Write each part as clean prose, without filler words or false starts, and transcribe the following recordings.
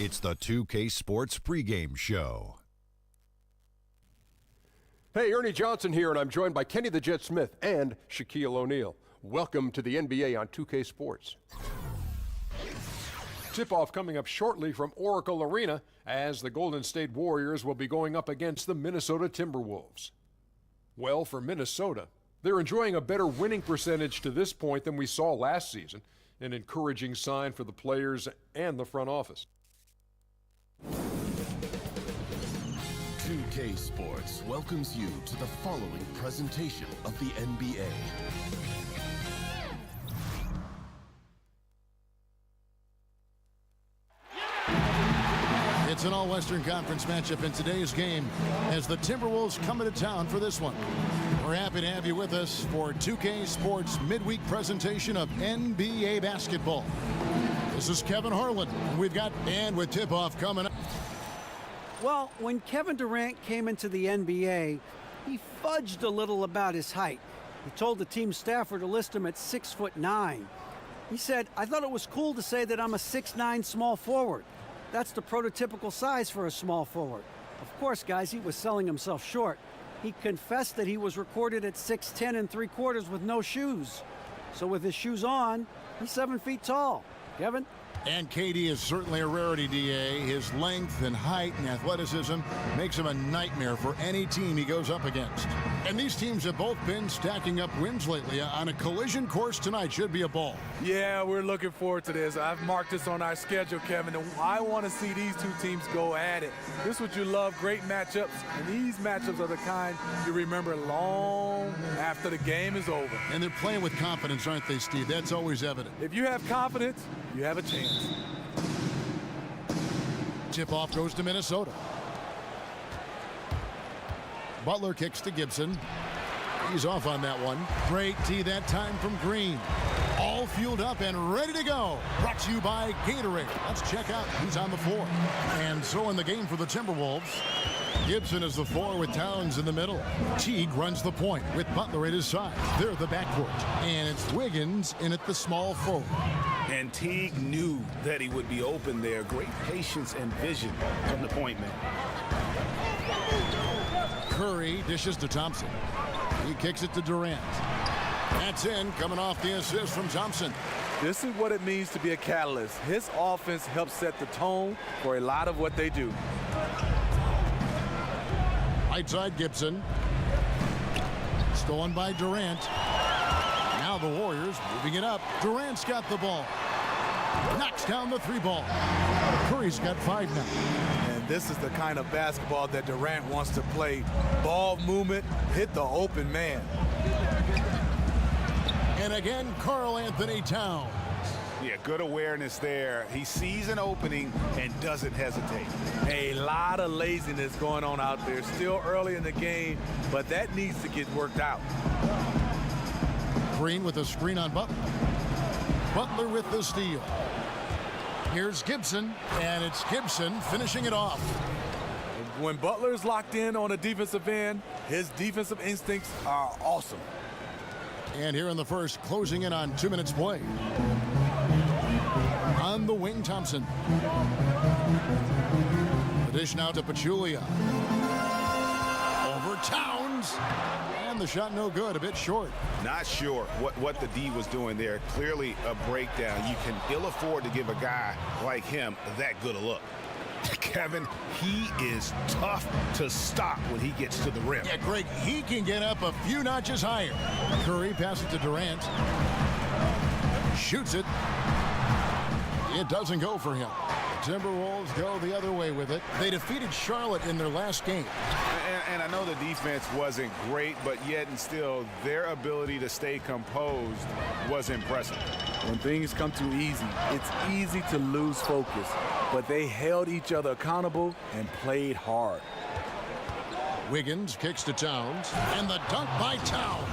It's the 2K Sports pregame show. Hey, Ernie Johnson here, and I'm joined by Kenny the Jet Smith and Shaquille O'Neal. Welcome to the NBA on 2K Sports. Tip-off coming up shortly from Oracle Arena as the Golden State Warriors will be going up against the Minnesota Timberwolves. Well, for Minnesota, they're enjoying a better winning percentage to this point than we saw last season, an encouraging sign for the players and the front office. 2K Sports welcomes you to the following presentation of the NBA. It's an all-Western Conference matchup in today's game as the Timberwolves come into town for this one. We're happy to have you with us for 2K Sports midweek presentation of NBA basketball. This is Kevin Harlan. We've got and with tip-off coming up. Well, when Kevin Durant came into the NBA, he fudged a little about his height. He told the team staffer to list him at 6'9". He said, "I thought it was cool to say that I'm a 6'9" small forward. That's the prototypical size for a small forward." Of course, guys, he was selling himself short. He confessed that he was recorded at 6'10"3/4 with no shoes. So with his shoes on, he's 7 feet tall. Kevin? And KD is certainly a rarity, DA. His length and height and athleticism makes him a nightmare for any team he goes up against. And these teams have both been stacking up wins lately. On a collision course tonight should be a ball. Yeah, we're looking forward to this. I've marked this on our schedule, Kevin, and I want to see these two teams go at it. This is what you love, great matchups, and these matchups are the kind you remember long after the game is over. And they're playing with confidence, aren't they, Steve? That's always evident. If you have confidence, you have a chance. Tip-off goes to Minnesota. Butler kicks to Gibson. He's off on that one. Great tee that time from Green. All fueled up and ready to go. Brought to you by Gatorade. Let's check out who's on the floor. And so in the game for the Timberwolves, Gibson is the 4 with Towns in the middle. Teague runs the point with Butler at his side. They're the backcourt. And it's Wiggins in at the small forward. And Teague knew that he would be open there. Great patience and vision from the point man. Curry dishes to Thompson. He kicks it to Durant. That's in, coming off the assist from Thompson. This is what it means to be a catalyst. His offense helps set the tone for a lot of what they do. Right side Gibson. Stolen by Durant. Now the Warriors moving it up. Durant's got the ball. Knocks down the 3 ball. Curry's got 5 now. And this is the kind of basketball that Durant wants to play. Ball movement, hit the open man. And again, Karl Anthony Towns. Yeah, good awareness there. He sees an opening and doesn't hesitate. A lot of laziness going on out there. Still early in the game, but that needs to get worked out. Green with a screen on Butler. Butler with the steal. Here's Gibson, and it's Gibson finishing it off. When Butler's locked in on a defensive end, his defensive instincts are awesome. And here in the first, closing in on 2 minutes play. On the wing, Thompson. The dish now to Pachulia. Over Towns. And the shot no good, a bit short. Not sure what the D was doing there. Clearly a breakdown. You can ill afford to give a guy like him that good a look. Kevin, he is tough to stop when he gets to the rim. Yeah, Greg, he can get up a few notches higher. Curry passes it to Durant. Shoots it. It doesn't go for him. The Timberwolves go the other way with it. They defeated Charlotte in their last game. And I know the defense wasn't great, but yet and still, their ability to stay composed was impressive. When things come too easy, it's easy to lose focus. But they held each other accountable and played hard. Wiggins kicks to Towns. And the dunk by Towns.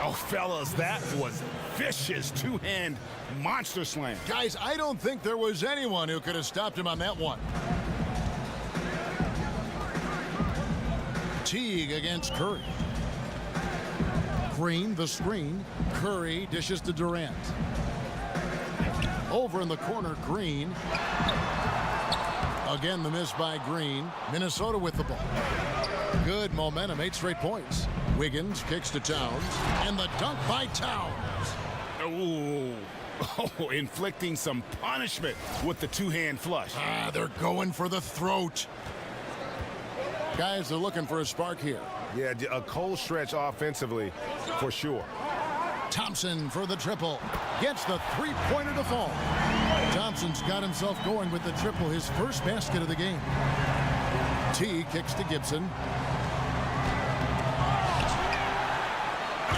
Oh, fellas, that was vicious two-hand monster slam. Guys, I don't think there was anyone who could have stopped him on that one. Teague against Curry. Green, the screen. Curry dishes to Durant. Over in the corner, Green. Again, the miss by Green. Minnesota with the ball. Good momentum, 8 straight points. Wiggins kicks to Towns, and the dunk by Towns. Oh, inflicting some punishment with the two-hand flush. They're going for the throat. Guys are looking for a spark here. Yeah, a cold stretch offensively, for sure. Thompson for the triple. Gets the three-pointer to fall. Thompson's got himself going with the triple, his first basket of the game. T kicks to Gibson.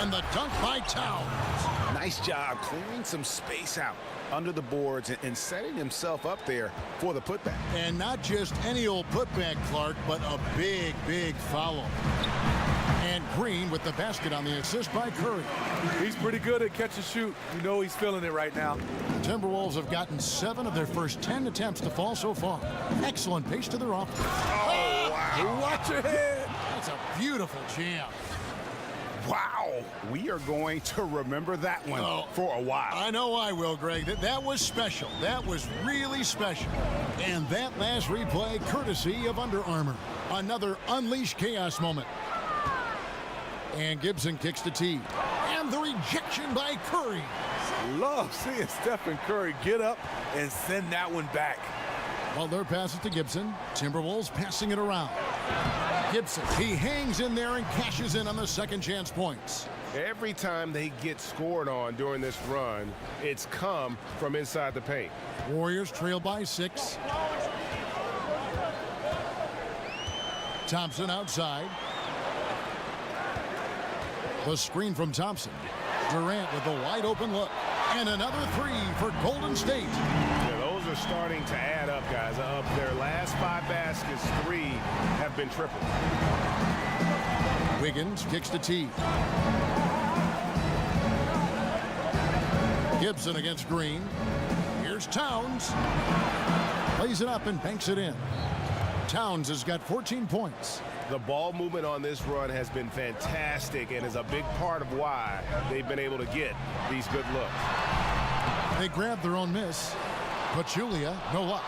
And the dunk by Towns. Nice job clearing some space out under the boards and setting himself up there for the putback. And not just any old putback, Clark, but a big, big foul. And Green with the basket on the assist by Curry. He's pretty good at catch and shoot. You know he's feeling it right now. The Timberwolves have gotten 7 of their first 10 attempts to fall so far. Excellent pace to their offense. Oh, wow. Watch your head. That's a beautiful jam. Wow. We are going to remember that one for a while. I know I will, Greg. That was special. That was really special. And that last replay, courtesy of Under Armour. Another Unleash Chaos moment. And Gibson kicks to T. And the rejection by Curry. Love seeing Stephen Curry get up and send that one back. Well, their pass it to Gibson. Timberwolves passing it around. Gibson, he hangs in there and cashes in on the second chance points. Every time they get scored on during this run, it's come from inside the paint. Warriors trail by 6. Thompson outside. The screen from Thompson. Durant with a wide open look. And another 3 for Golden State. Yeah, those are starting to add up, guys. Of their last 5 baskets, 3 have been triple. Wiggins kicks to T. Gibson against Green. Here's Towns. Plays it up and banks it in. Towns has got 14 points. The ball movement on this run has been fantastic and is a big part of why they've been able to get these good looks. They grabbed their own miss. Pachulia, no luck.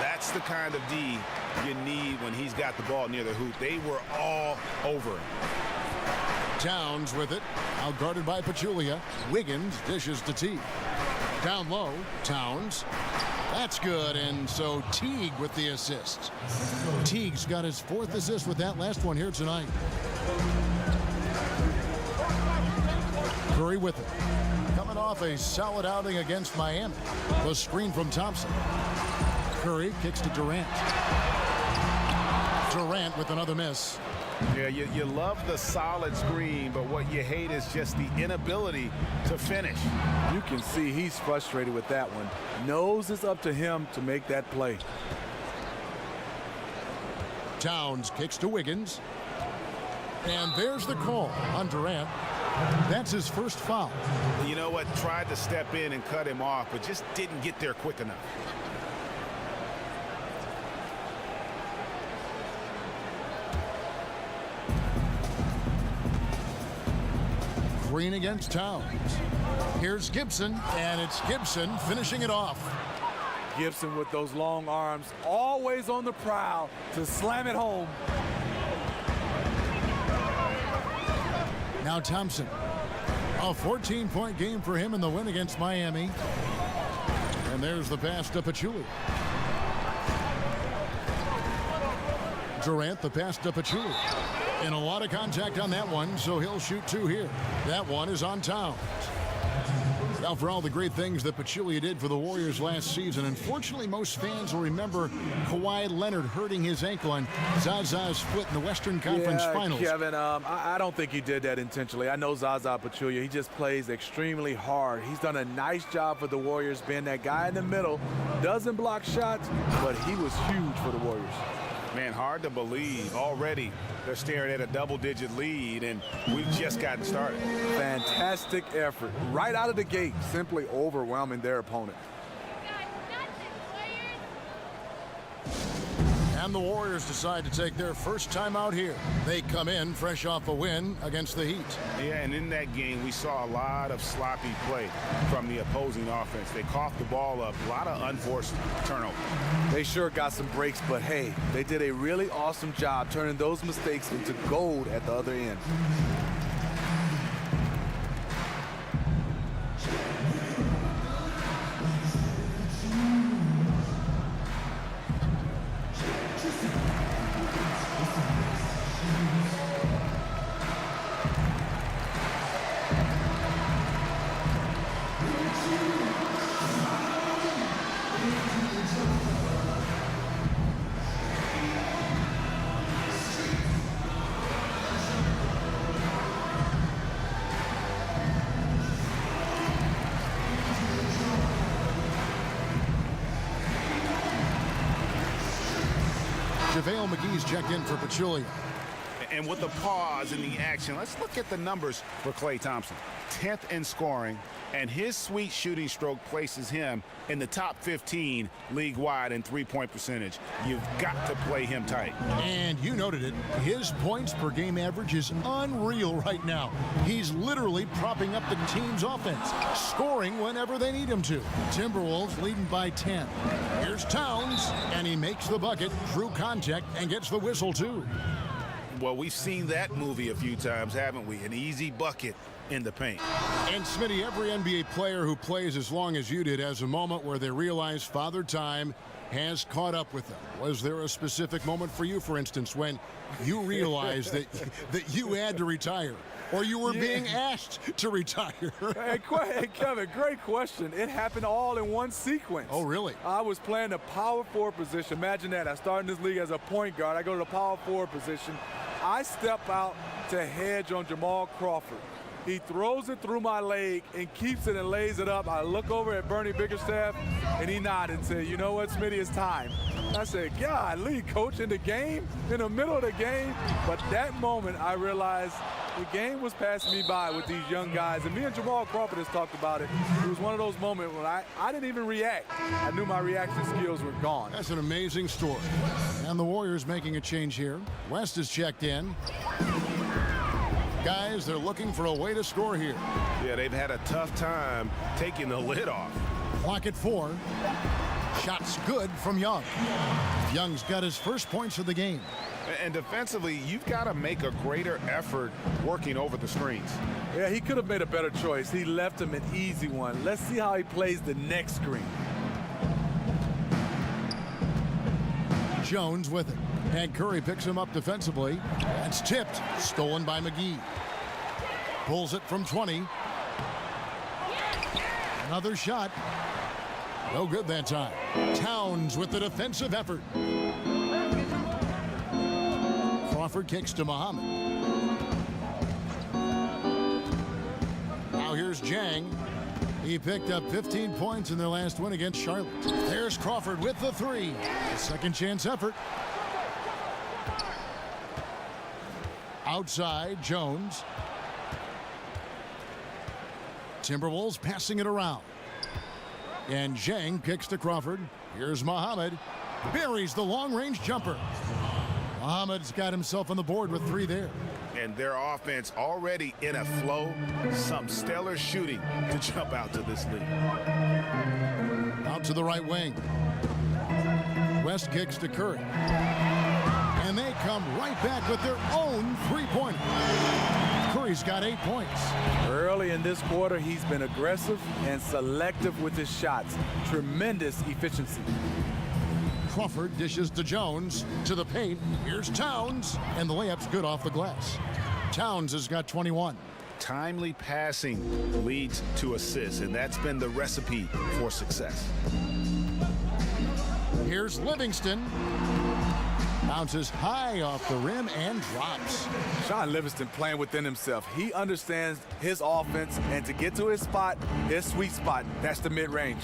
That's the kind of D you need when he's got the ball near the hoop. They were all over it. Towns with it. Out guarded by Pachulia. Wiggins dishes to T. Down low, Towns. That's good, and so Teague with the assist. Teague's got his 4th assist with that last one here tonight. Curry with it. Coming off a solid outing against Miami. The screen from Thompson. Curry kicks to Durant. Durant with another miss. Yeah, you love the solid screen, but what you hate is just the inability to finish. You can see he's frustrated with that one. Knows it's up to him to make that play. Towns kicks to Wiggins. And there's the call on Durant. That's his first foul. You know what? Tried to step in and cut him off, but just didn't get there quick enough. Green against Towns. Here's Gibson, and it's Gibson finishing it off. Gibson with those long arms, always on the prowl to slam it home. Now Thompson. A 14-point game for him in the win against Miami. And there's the pass to Pachulia. Durant, the pass to Pachulia. And a lot of contact on that one, so he'll shoot 2 here. That one is on Towns. Now, for all the great things that Pachulia did for the Warriors last season, unfortunately, most fans will remember Kawhi Leonard hurting his ankle on Zaza's foot in the Western Conference Finals. Kevin, I don't think he did that intentionally. I know Zaza Pachulia. He just plays extremely hard. He's done a nice job for the Warriors, being that guy in the middle. Doesn't block shots, but he was huge for the Warriors. Man, hard to believe. Already they're staring at a double-digit lead, and we've just gotten started. Fantastic effort. Right out of the gate, simply overwhelming their opponent. And the Warriors decide to take their first time out here. They come in fresh off a win against the Heat. Yeah, and in that game, we saw a lot of sloppy play from the opposing offense. They coughed the ball up, a lot of unforced turnovers. They sure got some breaks, but hey, they did a really awesome job turning those mistakes into gold at the other end. JaVale McGee's checked in for Pachulia. And with the pause in the action, let's look at the numbers for Klay Thompson. 10th in scoring, and his sweet shooting stroke places him in the top 15 league-wide in three-point percentage. You've got to play him tight. And you noted it. His points per game average is unreal right now. He's literally propping up the team's offense, scoring whenever they need him to. Timberwolves leading by 10. Here's Towns, and he makes the bucket through contact and gets the whistle, too. Well, we've seen that movie a few times, haven't we? An easy bucket in the paint. And Smitty, every NBA player who plays as long as you did has a moment where they realize Father Time has caught up with them. Was there a specific moment for you, for instance, when you realized that you had to retire, or you were being asked to retire? Hey, Kevin, great question. It happened all in one sequence. Oh, really? I was playing the power forward position. Imagine that. I started in this league as a point guard. I go to the power forward position. I step out to hedge on Jamal Crawford. He throws it through my leg and keeps it and lays it up. I look over at Bernie Bickerstaff, and he nodded and said, "You know what, Smitty, it's time." I said, "Golly, coach, in the game, in the middle of the game." But that moment, I realized the game was passing me by with these young guys. And me and Jamal Crawford has talked about it. It was one of those moments when I didn't even react. I knew my reaction skills were gone. That's an amazing story. And the Warriors making a change here. West is checked in. Guys, they're looking for a way to score here. Yeah, they've had a tough time taking the lid off. Clock at 4. Shots good from Young. Young's got his first points of the game. And defensively, you've got to make a greater effort working over the screens. Yeah, he could have made a better choice. He left him an easy one. Let's see how he plays the next screen. Jones with it. And Curry picks him up defensively. That's tipped. Stolen by McGee. Pulls it from 20. Another shot. No good that time. Towns with the defensive effort. Crawford kicks to Muhammad. Now here's Jang. He picked up 15 points in their last win against Charlotte. There's Crawford with the 3. Second chance effort. Outside, Jones. Timberwolves passing it around. And Zhang kicks to Crawford. Here's Muhammad. Buries the long-range jumper. Muhammad's got himself on the board with 3 there. And their offense already in a flow. Some stellar shooting to jump out to this lead. Out to the right wing. West kicks to Curry. And they come right back with their own 3-pointer. Curry's got 8 points. Early in this quarter, he's been aggressive and selective with his shots. Tremendous efficiency. Crawford dishes to Jones, to the paint. Here's Towns, and the layup's good off the glass. Towns has got 21. Timely passing leads to assists, and that's been the recipe for success. Here's Livingston. Bounces high off the rim and drops. Shaun Livingston playing within himself. He understands his offense, and to get to his spot, his sweet spot, that's the mid-range.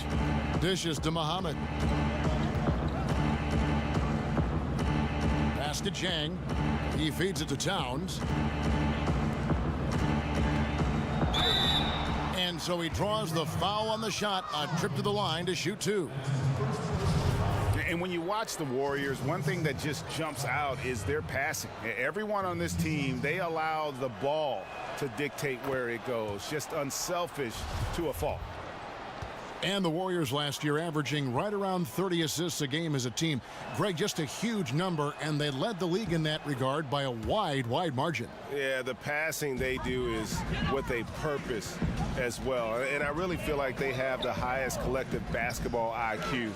Dishes to Muhammad. Pass to Jang. He feeds it to Towns. And so he draws the foul on the shot. A trip to the line to shoot 2. And when you watch the Warriors, one thing that just jumps out is their passing. Everyone on this team, they allow the ball to dictate where it goes. Just unselfish to a fault. And the Warriors last year averaging right around 30 assists a game as a team. Greg, just a huge number, and they led the league in that regard by a wide margin. Yeah, the passing they do is with a purpose as well. And I really feel like they have the highest collective basketball IQ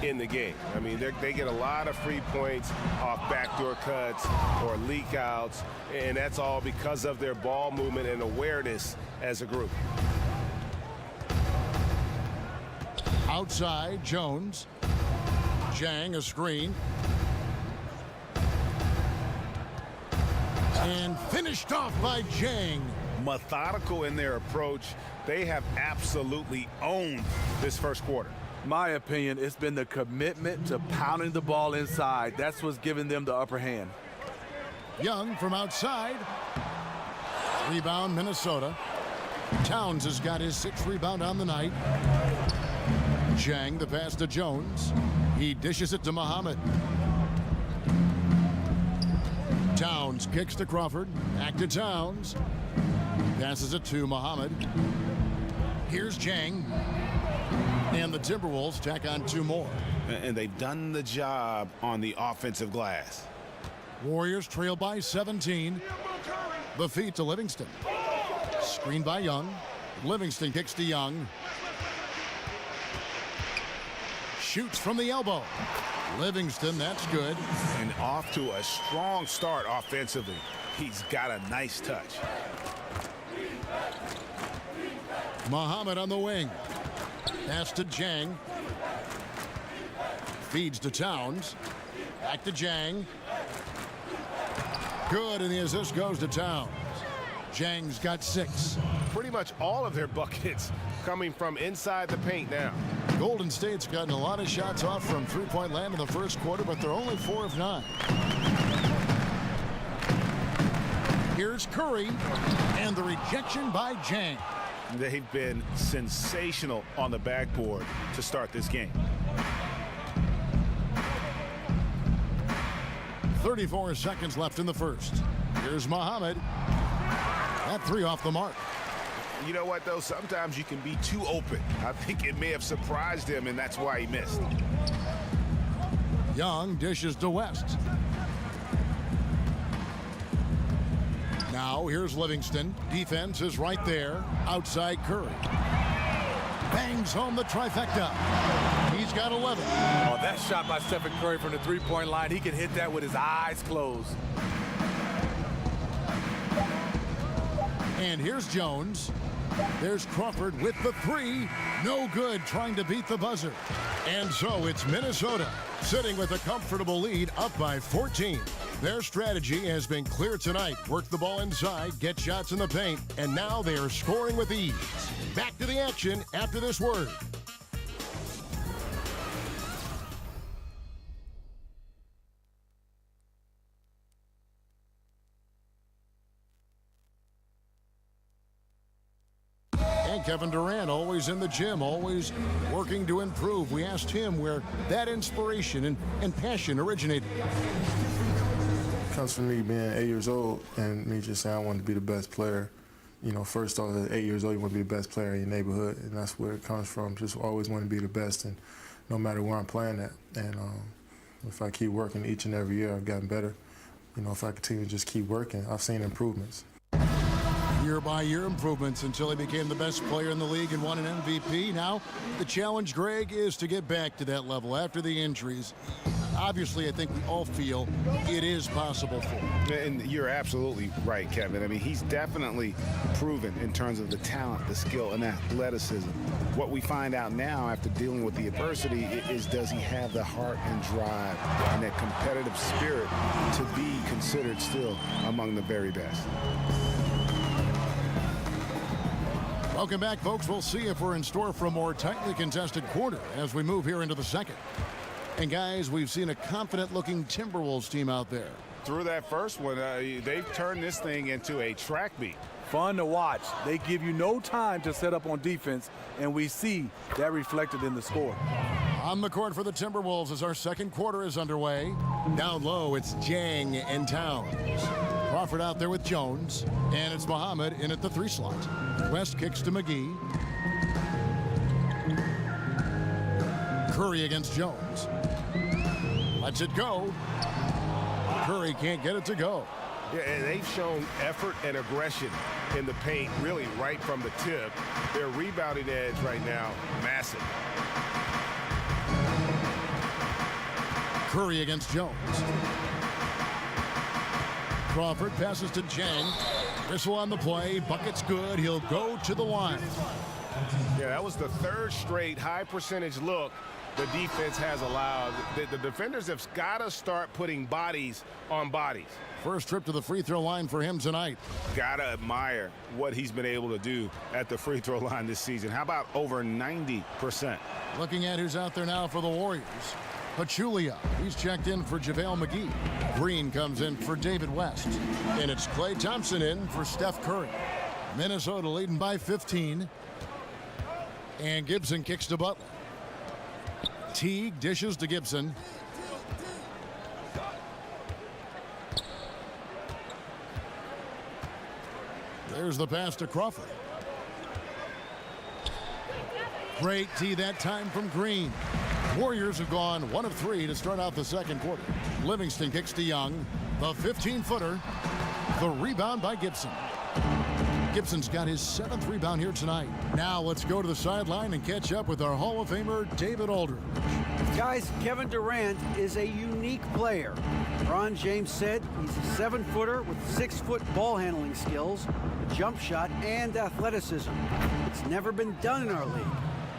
in the game. I mean, they get a lot of free points off backdoor cuts or leak outs, and that's all because of their ball movement and awareness as a group. Outside, Jones. Jang, a screen. And finished off by Jang. Methodical in their approach. They have absolutely owned this first quarter. My opinion, it's been the commitment to pounding the ball inside. That's what's giving them the upper hand. Young from outside. Rebound, Minnesota. Towns has got his 6th rebound on the night. Jang, the pass to Jones. He dishes it to Muhammad. Towns kicks to Crawford. Back to Towns. Passes it to Muhammad. Here's Jang. And the Timberwolves tack on 2 more. And they've done the job on the offensive glass. Warriors trail by 17. The feed to Livingston. Screen by Young. Livingston kicks to Young. Shoots from the elbow. Livingston, that's good. And off to a strong start offensively. He's got a nice touch. Muhammad on the wing. Pass to Jang. Feeds to Towns. Back to Jang. Good, and the assist goes to Towns. Jang's got 6. Pretty much all of their buckets coming from inside the paint now. Golden State's gotten a lot of shots off from three-point land in the first quarter, but they're only 4 of 9. Here's Curry, and the rejection by Jang. They've been sensational on the backboard to start this game. 34 seconds left in the first. Here's Muhammad. That 3 off the mark. You know what, though? Sometimes you can be too open. I think it may have surprised him, and that's why he missed. Young dishes to West. Now here's Livingston. Defense is right there. Outside Curry. Bangs home the trifecta. He's got 11. Oh, that shot by Stephen Curry from the three-point line. He can hit that with his eyes closed. And here's Jones. There's Crawford with the 3. No good, trying to beat the buzzer. And so it's Minnesota sitting with a comfortable lead, up by 14. Their strategy has been clear tonight. Work the ball inside, get shots in the paint, and now they are scoring with ease. Back to the action after this word. And Kevin Durant, always in the gym, always working to improve. We asked him where that inspiration and passion originated. It comes from me being 8 years old and me just saying I wanted to be the best player. You know, first off, at 8 years old, you want to be the best player in your neighborhood, and that's where it comes from. Just always want to be the best, and no matter where I'm playing at. And if I keep working each and every year, I've gotten better. You know, if I continue to just keep working, I've seen improvements. Year-by-year improvements until he became the best player in the league and won an MVP. Now, the challenge, Greg, is to get back to that level after the injuries. Obviously, I think we all feel it is possible for him. And you're absolutely right, Kevin. I mean, he's definitely proven in terms of the talent, the skill, and athleticism. What we find out now after dealing with the adversity is, does he have the heart and drive and that competitive spirit to be considered still among the very best? Welcome back, folks. We'll see if we're in store for a more tightly contested quarter as we move here into the second. And, guys, we've seen a confident-looking Timberwolves team out there. Through that first one, they've turned this thing into a track meet. Fun to watch. They give you no time to set up on defense, and we see that reflected in the score. On the court for the Timberwolves as our second quarter is underway. Down low, it's Jang and Towns. Crawford out there with Jones. And it's Muhammad in at the 3 slot. West kicks to McGee. Curry against Jones. Lets it go. Curry can't get it to go. Yeah, and they've shown effort and aggression in the paint, really right from the tip. Their rebounding edge right now, massive. Curry against Jones. Crawford passes to Jang. Whistle on the play. Bucket's good. He'll go to the line. Yeah, that was the 3rd straight high percentage look the defense has allowed. The defenders have got to start putting bodies on bodies. First trip to the free throw line for him tonight. Gotta admire what he's been able to do at the free throw line this season. How about over 90%? Looking at who's out there now for the Warriors. Pachulia, he's checked in for JaVale McGee. Green comes in for David West. And it's Klay Thompson in for Steph Curry. Minnesota leading by 15. And Gibson kicks to Butler. Teague dishes to Gibson. There's the pass to Crawford. Great tee that time from Green. Warriors have gone 1 of 3 to start out the second quarter. Livingston kicks to Young. The 15-footer. The rebound by Gibson. Gibson's got his 7th rebound here tonight. Now let's go to the sideline and catch up with our Hall of Famer, David Aldridge. Guys, Kevin Durant is a unique player. LeBron James said he's a 7-footer with 6-foot ball handling skills, a jump shot, and athleticism. It's never been done in our league.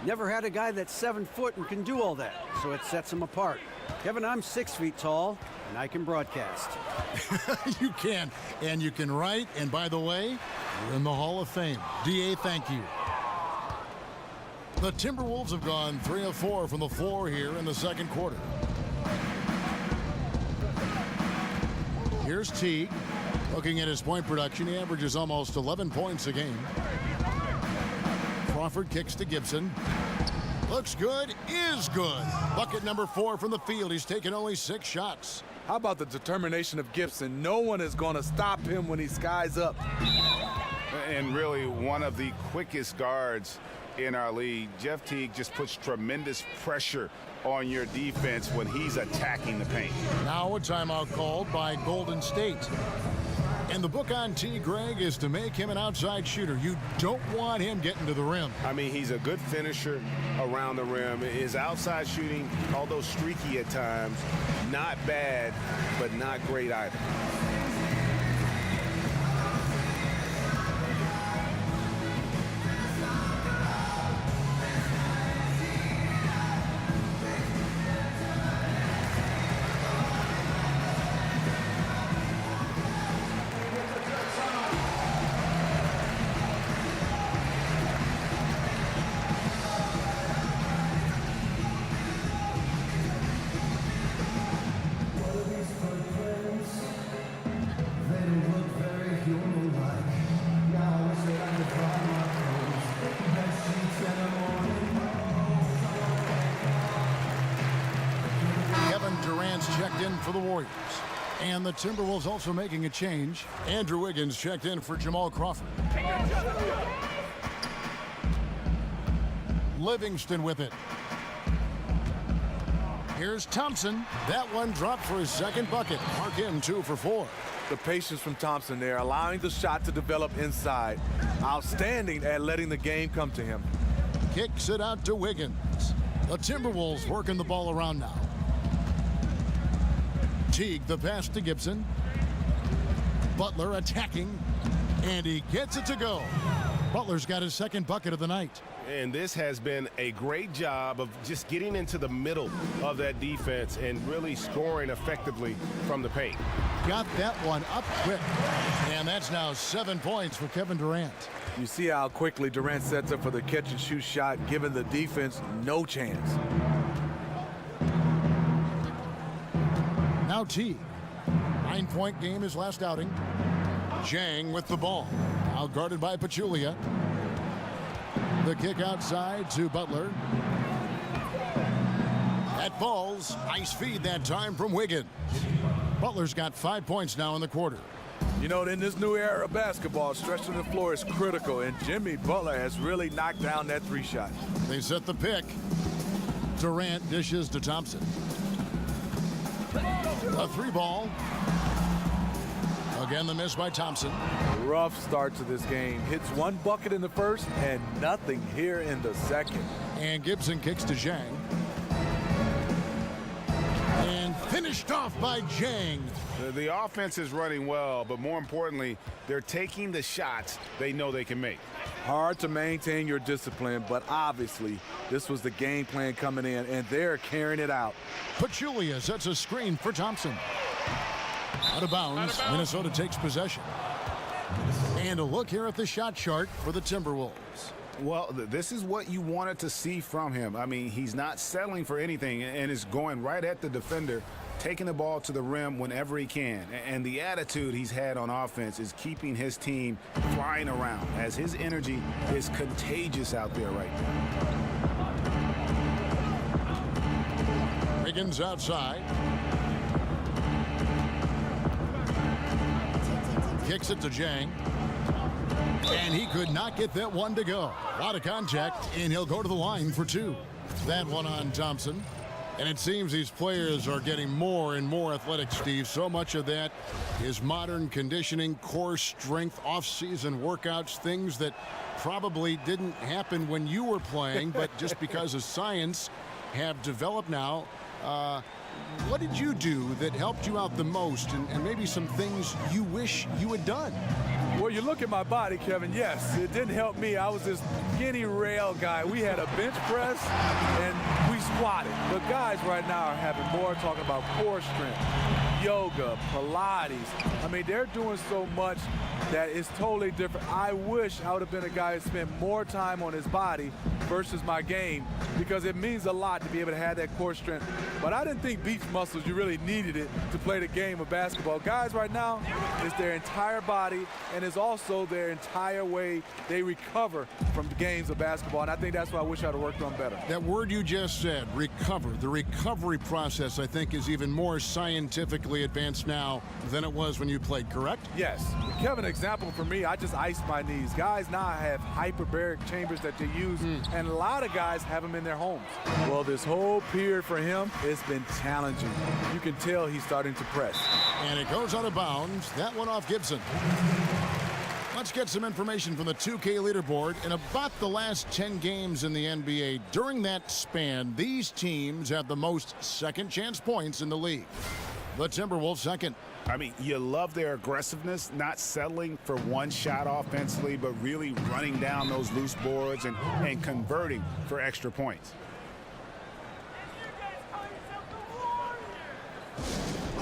Never had a guy that's 7 foot and can do all that, so it sets him apart. Kevin, I'm 6 feet tall, and I can broadcast. You can, and you can write, and by the way, you're in the Hall of Fame. DA, thank you. The Timberwolves have gone 3 of 4 from the floor here in the second quarter. Here's Teague. Looking at his point production, he averages almost 11 points a game. Crawford kicks to Gibson. Looks good, is good. Bucket number 4 from the field. He's taken only 6 shots. How about the determination of Gibson? No one is going to stop him when he skies up. And really one of the quickest guards in our league. Jeff Teague just puts tremendous pressure on your defense when he's attacking the paint. Now a timeout called by Golden State. And the book on T. Greg is to make him an outside shooter. You don't want him getting to the rim. I mean, he's a good finisher around the rim. His outside shooting, although streaky at times, not bad, but not great either. Checked in for the Warriors. And the Timberwolves also making a change. Andrew Wiggins checked in for Jamal Crawford. Livingston with it. Here's Thompson. That one dropped for his 2nd bucket. Mark him 2 for 4. The patience from Thompson there, allowing the shot to develop inside. Outstanding at letting the game come to him. Kicks it out to Wiggins. The Timberwolves working the ball around now. Teague, the pass to Gibson. Butler attacking, and he gets it to go. Butler's got his 2nd bucket of the night. And this has been a great job of just getting into the middle of that defense and really scoring effectively from the paint. Got that one up quick. And that's now 7 points for Kevin Durant. You see how quickly Durant sets up for the catch-and-shoot shot, giving the defense no chance. Now Teague. 9-point game his last outing. Jang with the ball. Now guarded by Pachulia. The kick outside to Butler. That falls. Nice feed that time from Wiggins. Butler's got 5 points now in the quarter. You know, in this new era of basketball, stretching the floor is critical, and Jimmy Butler has really knocked down that three-shot. They set the pick. Durant dishes to Thompson. A three ball. Again, the miss by Thompson. Rough start to this game. Hits one bucket in the first and nothing here in the second. And Gibson kicks to Zhang. And finished off by Zhang. The offense is running well, but more importantly, they're taking the shots they know they can make. Hard to maintain your discipline, but obviously this was the game plan coming in, and they're carrying it out. Pachulia sets a screen for Thompson. Out of bounds. Minnesota takes possession. And a look here at the shot chart for the Timberwolves. Well, this is what you wanted to see from him. I mean, he's not settling for anything and is going right at the defender, taking the ball to the rim whenever he can. And the attitude he's had on offense is keeping his team flying around, as his energy is contagious out there right now. Wiggins outside. Kicks it to Zhang. And he could not get that one to go. Out of contact, and he'll go to the line for two. That one on Thompson. And it seems these players are getting more and more athletic, Steve. So much of that is modern conditioning, core strength, off-season workouts, things that probably didn't happen when you were playing, but just because of science have developed now. What did you do that helped you out the most, and maybe some things you wish you had done? Well, you look at my body, Kevin, yes, it didn't help me. I was this skinny rail guy. We had a bench press, and we squatted. But guys right now are having more talking about core strength, yoga, Pilates. I mean, they're doing so much that is totally different. I wish I would have been a guy who spent more time on his body versus my game, because it means a lot to be able to have that core strength. But I didn't think beach muscles, you really needed it to play the game of basketball. Guys right now, it's their entire body, and it's also their entire way they recover from the games of basketball. And I think that's why I wish I'd have worked on better. That word you just said, recover. The recovery process, I think, is even more scientifically advanced now than it was when you played, correct? Yes. Kevin, example for me, I just iced my knees. Guys now have hyperbaric chambers that they use, and a lot of guys have them in their homes. Well, this whole period for him, it's been challenging. You can tell he's starting to press. And it goes out of bounds. That one off Gibson. Let's get some information from the 2K leaderboard. In about the last 10 games in the NBA, during that span, these teams have the most second chance points in the league. The Timberwolves second. I mean, you love their aggressiveness, not settling for one shot offensively, but really running down those loose boards and converting for extra points.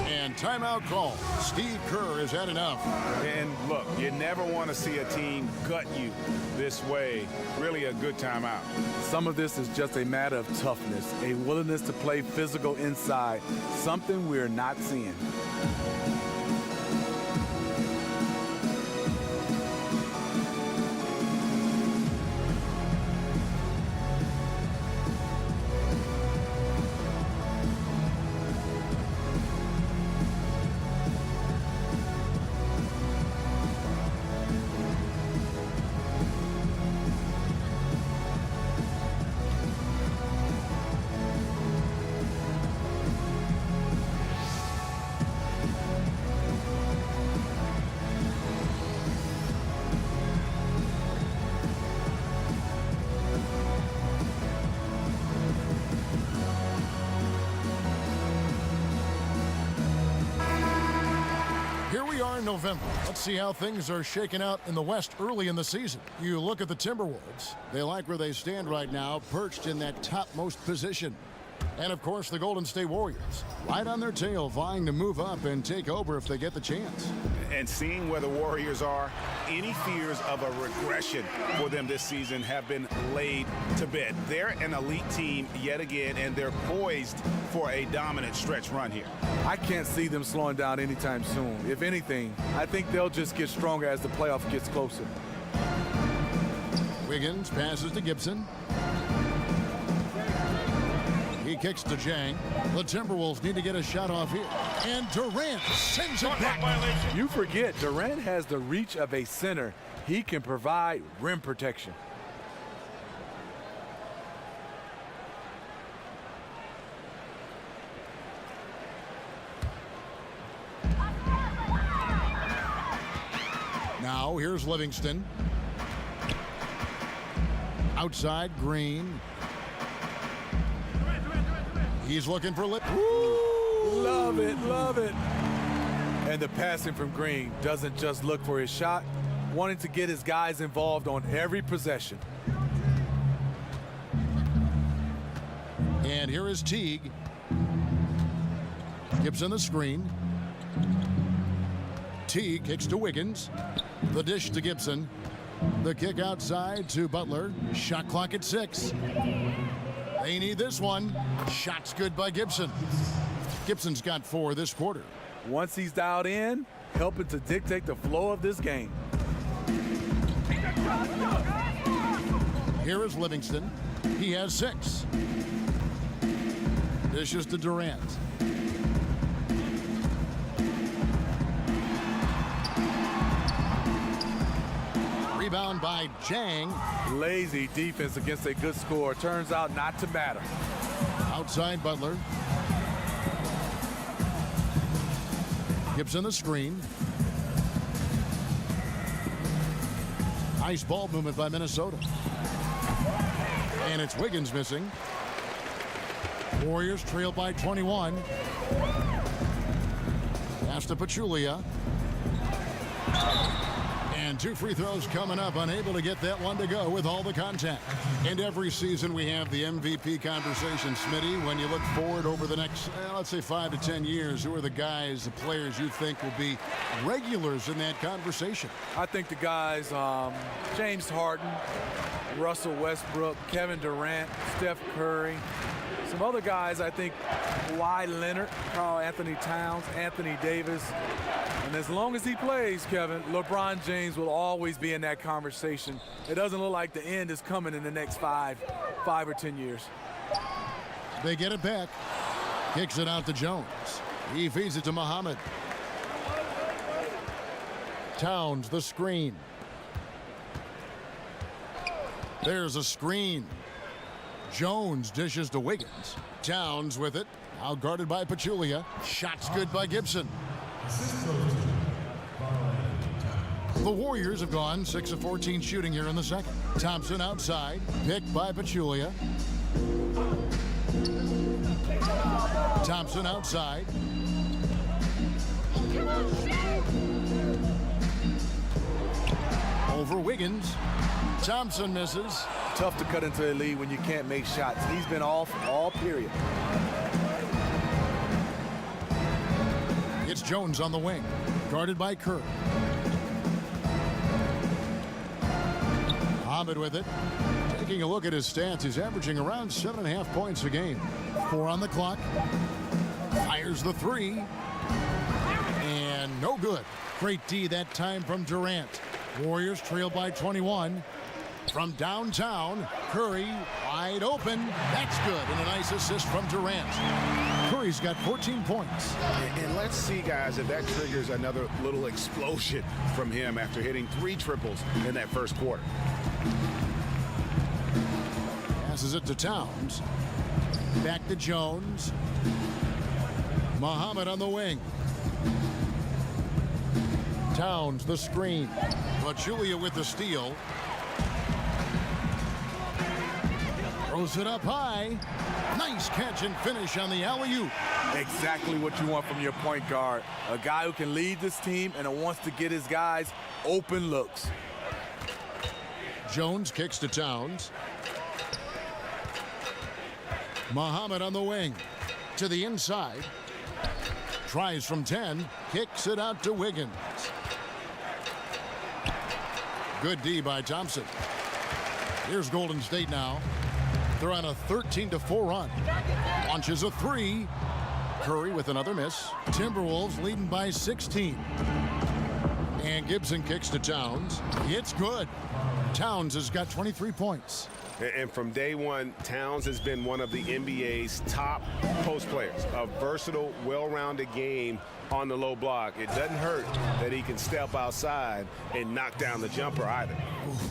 And timeout call. Steve Kerr has had enough. And look, you never want to see a team gut you this way. Really a good timeout. Some of this is just a matter of toughness, a willingness to play physical inside, something we're not seeing. November. Let's see how things are shaking out in the West early in the season. You look at the Timberwolves. They like where they stand right now, perched in that topmost position. And, of course, the Golden State Warriors, right on their tail, vying to move up and take over if they get the chance. And seeing where the Warriors are, any fears of a regression for them this season have been laid to bed. They're an elite team yet again, and they're poised for a dominant stretch run here. I can't see them slowing down anytime soon. If anything, I think they'll just get stronger as the playoff gets closer. Wiggins passes to Gibson. He He kicks to Jang. The Timberwolves need to get a shot off here. And Durant sends it back. You forget, Durant has the reach of a center. He can provide rim protection. Now here's Livingston. Outside, Green. He's looking for Lip. Love it, love it. And the passing from Green doesn't just look for his shot, wanting to get his guys involved on every possession. And here is Teague. Gibson the screen. Teague kicks to Wiggins. The dish to Gibson. The kick outside to Butler. Shot clock at 6. They need this one. Shot's good by Gibson. Gibson's got 4 this quarter. Once he's dialed in, helping to dictate the flow of this game. Here is Livingston. He has 6. Dishes to Durant. Rebound by Jang. Lazy defense against a good score. Turns out not to matter. Outside Butler. Gibson the screen. Nice ball movement by Minnesota. And it's Wiggins missing. Warriors trail by 21. Pass to Pachulia. And 2 free throws coming up, unable to get that one to go with all the contact. And every season we have the MVP conversation, Smitty. When you look forward over the next, let's say 5 to 10 years, who are the guys, the players you think will be regulars in that conversation? I think the guys, James Harden, Russell Westbrook, Kevin Durant, Steph Curry. Some other guys, I think, Kawhi Leonard, Karl Anthony Towns, Anthony Davis. And as long as he plays, Kevin, LeBron James will always be in that conversation. It doesn't look like the end is coming in the next 5 or 10 years. They get it back. Kicks it out to Jones. He feeds it to Muhammad. Towns, the screen. There's a screen. Jones dishes to Wiggins. Towns with it. Out guarded by Pachulia. Shot's good by Gibson. The Warriors have gone 6 of 14 shooting here in the second. Thompson outside. Picked by Pachulia. Thompson outside. Over Wiggins. Thompson misses. Tough to cut into a lead when you can't make shots. He's been off all period. It's Jones on the wing, guarded by Kerr. Muhammad with it. Taking a look at his stats, he's averaging around 7.5 points a game. 4 on the clock. Fires the 3. And no good. Great D that time from Durant. Warriors trail by 21. From downtown, Curry wide open. That's good. And a nice assist from Durant. Curry's got 14 points. And let's see, guys, if that triggers another little explosion from him after hitting 3 triples in that first quarter. Passes it to Towns. Back to Jones. Muhammad on the wing. Towns, the screen. Pachulia with the steal. Throws it up high. Nice catch and finish on the alley-oop. Exactly what you want from your point guard. A guy who can lead this team and wants to get his guys open looks. Jones kicks to Towns. Muhammad on the wing. To the inside. Tries from 10. Kicks it out to Wiggins. Good D by Thompson. Here's Golden State now. They're on a 13-4 run. Launches a 3. Curry with another miss. Timberwolves leading by 16. And Gibson kicks to Towns. It's good. Towns has got 23 points. And from day one, Towns has been one of the NBA's top post players. A versatile, well-rounded game on the low block. It doesn't hurt that he can step outside and knock down the jumper either.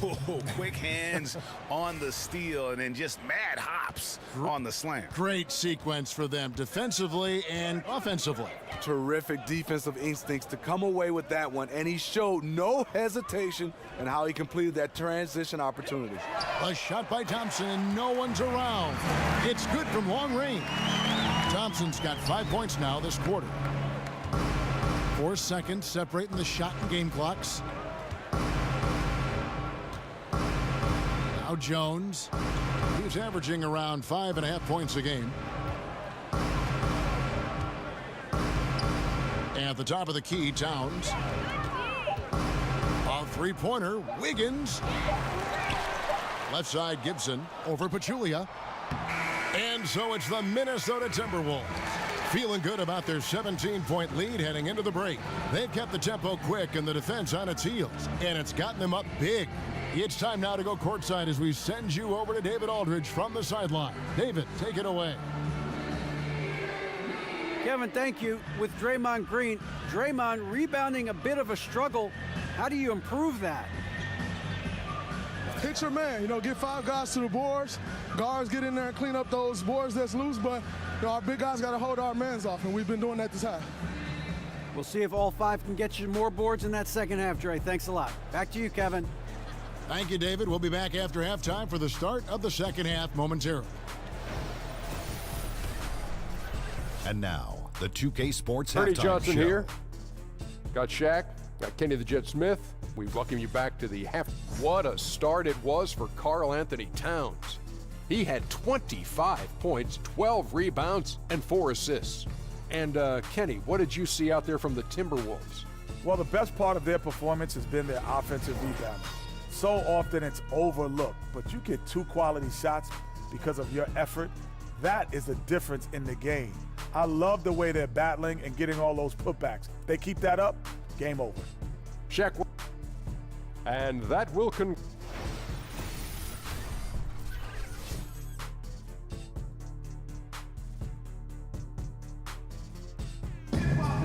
Ooh, quick hands on the steal and then just mad hops on the slam. Great sequence for them defensively and offensively. Terrific defensive instincts to come away with that one, and he showed no hesitation in how he completed that transition opportunity. A shot by Thompson, and no one's around. It's good from long range. Thompson's got 5 points now this quarter. 4 seconds separating the shot and game clocks. Now Jones. He's averaging around 5.5 points a game. At the top of the key, Towns. A three-pointer, Wiggins. Left side, Gibson over Pachulia. And so it's the Minnesota Timberwolves. Feeling good about their 17-point lead heading into the break. They've kept the tempo quick and the defense on its heels, and it's gotten them up big. It's time now to go courtside as we send you over to David Aldridge from the sideline. David, take it away. Kevin, thank you. With Draymond Green, Draymond rebounding a bit of a struggle. How do you improve that? Hit your man, get 5 guys to the boards. Guards get in there and clean up those boards that's loose, but our big guys got to hold our mans off, and we've been doing that this half. We'll see if all 5 can get you more boards in that second half, Dre. Thanks a lot. Back to you, Kevin. Thank you, David. We'll be back after halftime for the start of the second half momentarily. And now, the 2K Sports Ernie Halftime Johnson Show. here. Got Shaq, got Kenny the Jet Smith. We welcome you back to the half. What a start it was for Karl Anthony Towns. He had 25 points, 12 rebounds, and 4 assists. And Kenny, what did you see out there from the Timberwolves? Well, the best part of their performance has been their offensive rebounding. So often it's overlooked, but you get 2 quality shots because of your effort. That is the difference in the game. I love the way they're battling and getting all those putbacks. They keep that up, game over. Shaq. And that will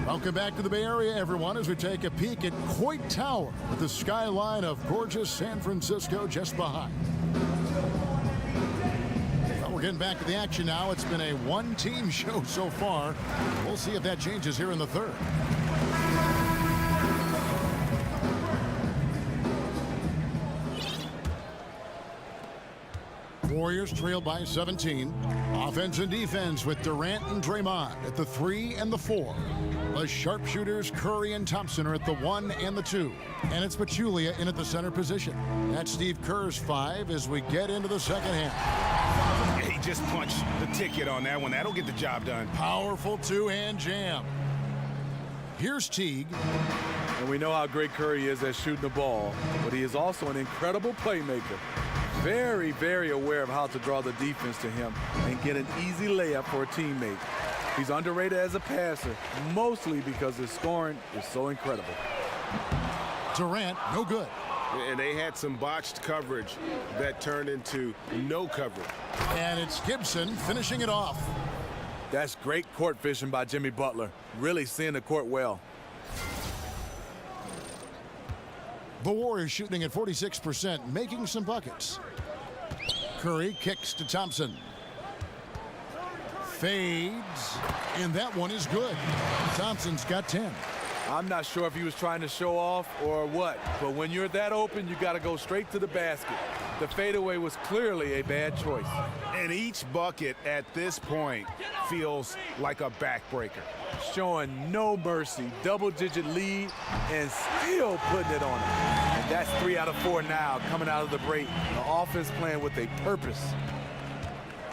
Welcome back to the Bay Area, everyone, as we take a peek at Coit Tower with the skyline of gorgeous San Francisco just behind. Well, we're getting back to the action now. It's been a one-team show so far. We'll see if that changes here in the third. Warriors trail by 17. Offense and defense with Durant and Draymond at the 3 and the 4. The sharpshooters Curry and Thompson are at the 1 and the 2. And it's Pachulia in at the center position. That's Steve Kerr's 5 as we get into the second half. He just punched the ticket on that one. That'll get the job done. Powerful two-hand jam. Here's Teague. And we know how great Curry is at shooting the ball, but he is also an incredible playmaker. Very, very aware of how to draw the defense to him and get an easy layup for a teammate. He's underrated as a passer, mostly because his scoring is so incredible. Durant, no good. And they had some botched coverage that turned into no coverage. And it's Gibson finishing it off. That's great court vision by Jimmy Butler, really seeing the court well. The Warriors shooting at 46%, making some buckets. Curry kicks to Thompson. Fades, and that one is good. Thompson's got 10. I'm not sure if he was trying to show off or what, but when you're that open, you got to go straight to the basket. The fadeaway was clearly a bad choice. And each bucket at this point feels like a backbreaker. Showing no mercy, double-digit lead, and still putting it on him. And that's 3 out of 4 now coming out of the break. The offense playing with a purpose.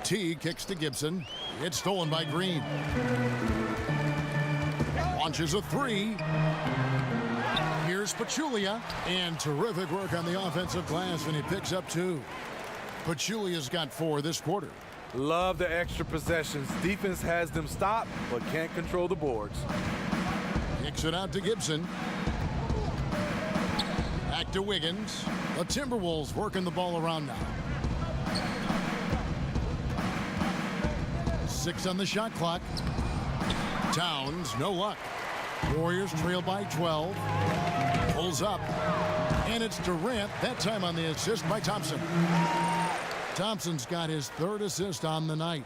T kicks to Gibson. It's stolen by Green. Launches a 3. Here's Pachulia. And terrific work on the offensive glass, and he picks up 2. Pachulia's got 4 this quarter. Love the extra possessions. Defense has them stopped, but can't control the boards. Kicks it out to Gibson. Back to Wiggins. The Timberwolves working the ball around now. 6 on the shot clock. Towns, no luck. Warriors trail by 12. Pulls up. And it's Durant, that time on the assist by Thompson. Thompson's got his 3rd assist on the night.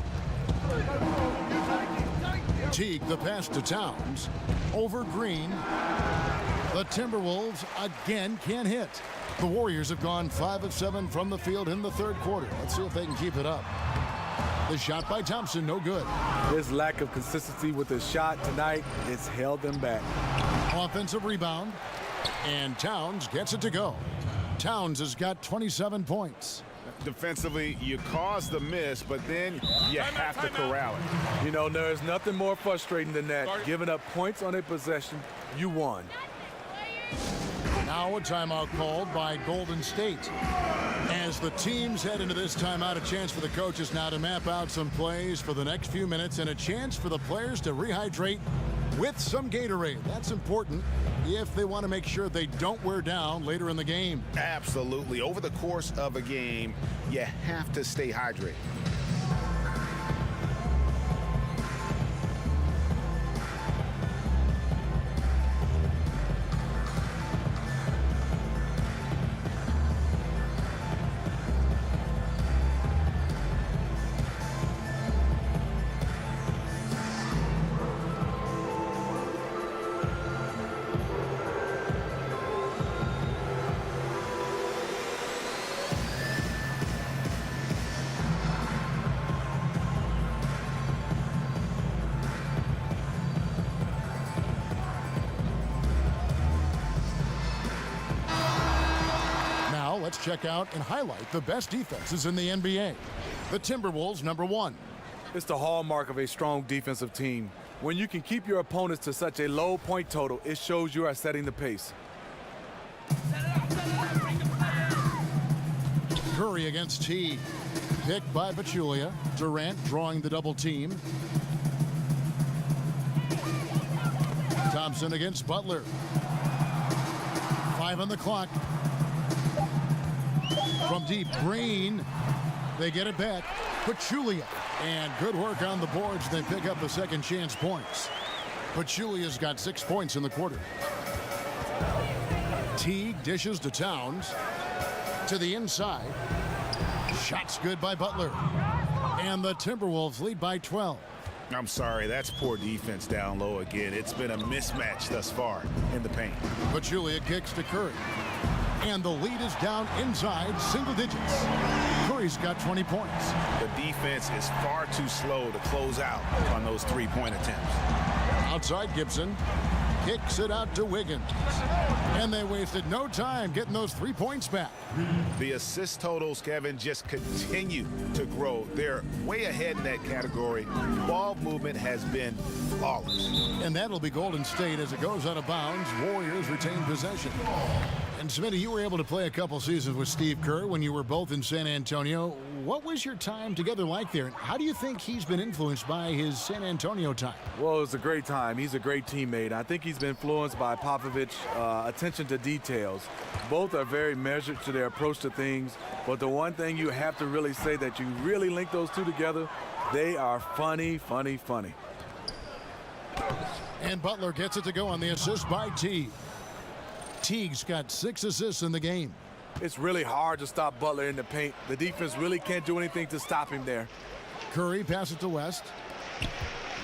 Teague, the pass to Towns. Over Green. The Timberwolves again can't hit. The Warriors have gone 5 of 7 from the field in the 3rd quarter. Let's see if they can keep it up. The shot by Thompson, no good. His lack of consistency with his shot tonight has held them back. Offensive rebound. And Towns gets it to go. Towns has got 27 points. Defensively, you cause the miss, but then you have to corral it. You know, there's nothing more frustrating than that. Giving up points on a possession, you won. Now a timeout called by Golden State. As the teams head into this timeout, a chance for the coaches now to map out some plays for the next few minutes and a chance for the players to rehydrate with some Gatorade. That's important if they want to make sure they don't wear down later in the game. Absolutely. Over the course of a game, you have to stay hydrated. Let's check out and highlight the best defenses in the NBA. The Timberwolves, number 1. It's the hallmark of a strong defensive team. When you can keep your opponents to such a low point total, it shows you are setting the pace. Curry against Teague. Picked by Pachulia. Durant drawing the double team. Thompson against Butler. 5 on the clock. From deep, Green. They get it back. Pachulia. And good work on the boards. They pick up the second chance points. Pachulia's got 6 points in the quarter. Teague dishes to Towns. To the inside. Shots good by Butler. And the Timberwolves lead by 12. I'm sorry, that's poor defense down low again. It's been a mismatch thus far in the paint. Pachulia kicks to Curry. And the lead is down inside single digits. Curry's got 20 points. The defense is far too slow to close out on those three-point attempts. Outside Gibson. Kicks it out to Wiggins. And they wasted no time getting those 3 points back. The assist totals, Kevin, just continue to grow. They're way ahead in that category. Ball movement has been flawless. And that'll be Golden State as it goes out of bounds. Warriors retain possession. And Smitty, you were able to play a couple seasons with Steve Kerr when you were both in San Antonio. What was your time together like there? And how do you think he's been influenced by his San Antonio time? Well, it was a great time. He's a great teammate. I think he's been influenced by Popovich's attention to details. Both are very measured to their approach to things. But the one thing you have to really say that you really link those two together, they are funny, funny, funny. And Butler gets it to go on the assist by Teague. Teague's got 6 assists in the game. It's really hard to stop Butler in the paint. The defense really can't do anything to stop him there. Curry passes to West.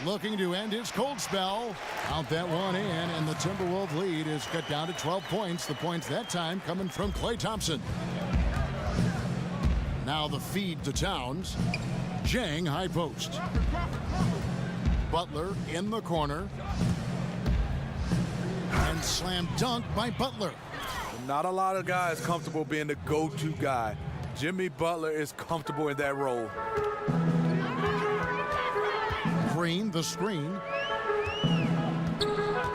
Looking to end his cold spell. Count that one in, and the Timberwolves lead is cut down to 12 points. The points that time coming from Klay Thompson. Now the feed to Towns. Jang high post. Butler in the corner. And slam dunk by Butler. Not a lot of guys comfortable being the go-to guy. Jimmy Butler is comfortable in that role. Green, the screen.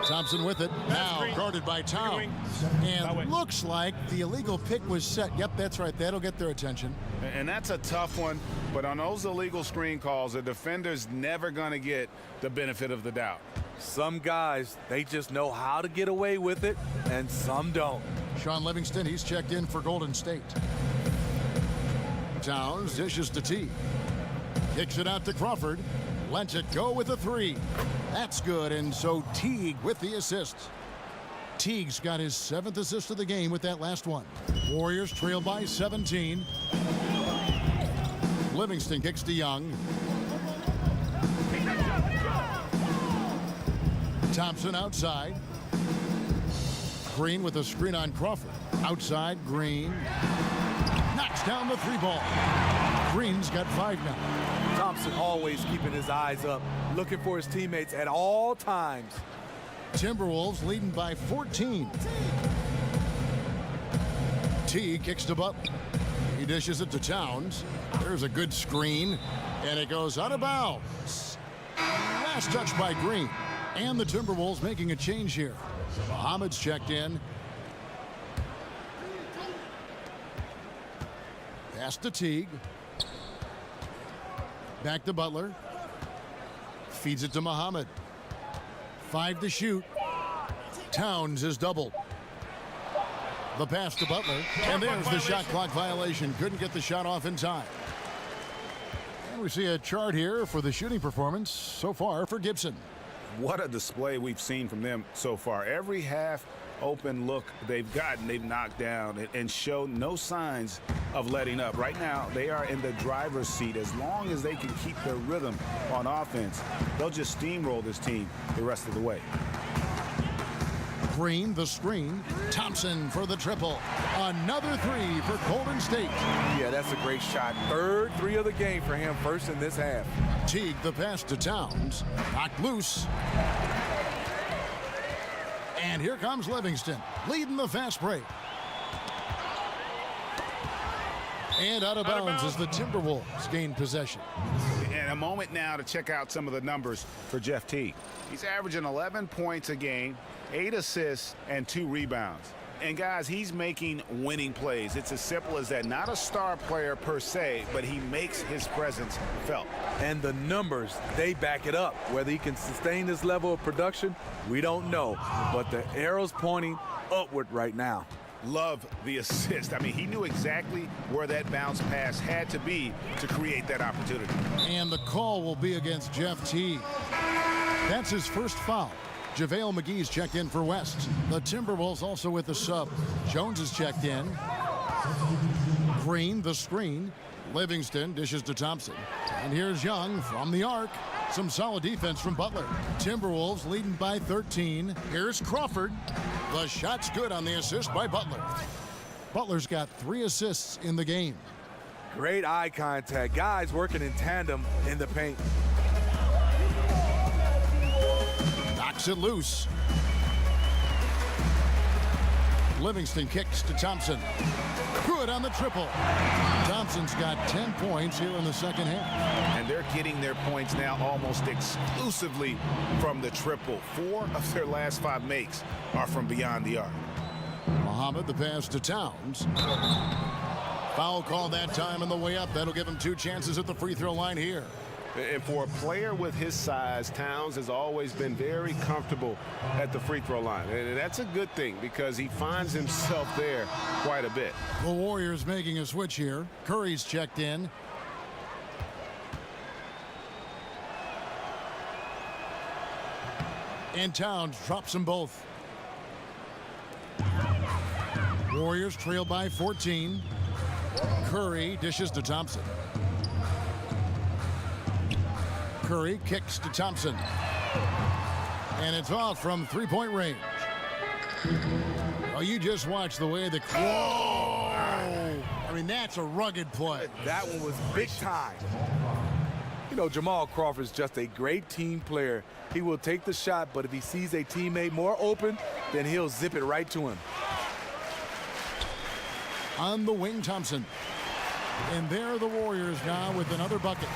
Thompson with it. Now guarded by Towns. And looks like the illegal pick was set. Yep, that's right. That'll get their attention. And that's a tough one. But on those illegal screen calls, the defender's never going to get the benefit of the doubt. Some guys, they just know how to get away with it, and some don't. Sean Livingston, he's checked in for Golden State. Towns dishes to Teague. Kicks it out to Crawford. Lets it go with a three. That's good, and so Teague with the assist. Teague's got his 7th assist of the game with that last one. Warriors trail by 17. Livingston kicks to Young. Thompson outside. Green with a screen on Crawford. Outside, Green. Knocks down the 3-ball. Green's got 5 now. Thompson always keeping his eyes up, looking for his teammates at all times. Timberwolves leading by 14. T kicks to Butler. He dishes it to Towns. There's a good screen, and it goes out of bounds. Last touch by Green. And the Timberwolves making a change here. Muhammad's checked in. Pass to Teague. Back to Butler. Feeds it to Muhammad. 5 to shoot. Towns is doubled. The pass to Butler. And there's the shot clock violation. Couldn't get the shot off in time. And we see a chart here for the shooting performance so far for Gibson. What a display we've seen from them so far. Every half open look they've gotten, they've knocked down and show no signs of letting up. Right now, they are in the driver's seat. As long as they can keep their rhythm on offense, they'll just steamroll this team the rest of the way. Green, the screen. Thompson for the triple. Another 3 for Golden State. Yeah, that's a great shot. 3rd 3 of the game for him, first in this half. Teague the pass to Towns. Knocked loose. And here comes Livingston, leading the fast break. And out of bounds as the Timberwolves gain possession. And a moment now to check out some of the numbers for Jeff Teague. He's averaging 11 points a game, 8 assists, and 2 rebounds. And guys, he's making winning plays. It's as simple as that. Not a star player per se, but he makes his presence felt. And the numbers, they back it up. Whether he can sustain this level of production, we don't know. But the arrow's pointing upward right now. Love the assist. I mean, he knew exactly where that bounce pass had to be to create that opportunity. And the call will be against Jeff Teague. That's his first foul. JaVale McGee's checked in for West. The Timberwolves also with the sub. Jones is checked in. Green, the screen. Livingston dishes to Thompson. And here's Young from the arc. Some solid defense from Butler. Timberwolves leading by 13. Here's Crawford. The shot's good on the assist by Butler. Butler's got 3 assists in the game. Great eye contact. Guys working in tandem in the paint. Knocks it loose. Livingston kicks to Thompson. Good on the triple. Thompson's got 10 points here in the second half. And they're getting their points now almost exclusively from the triple. 4 of their last 5 makes are from beyond the arc. Muhammad, the pass to Towns. Foul call that time on the way up. That'll give him 2 chances at the free throw line here. And for a player with his size, Towns has always been very comfortable at the free throw line. And that's a good thing because he finds himself there quite a bit. The Warriors making a switch here. Curry's checked in. And Towns drops them both. Warriors trail by 14. Curry dishes to Thompson. Curry kicks to Thompson. And it's off from 3-point range. Oh, you just watch the way the... Whoa! I mean, that's a rugged play. That one was big time. You know, Jamal Crawford's just a great team player. He will take the shot, but if he sees a teammate more open, then he'll zip it right to him. On the wing, Thompson. And there are the Warriors now with another bucket.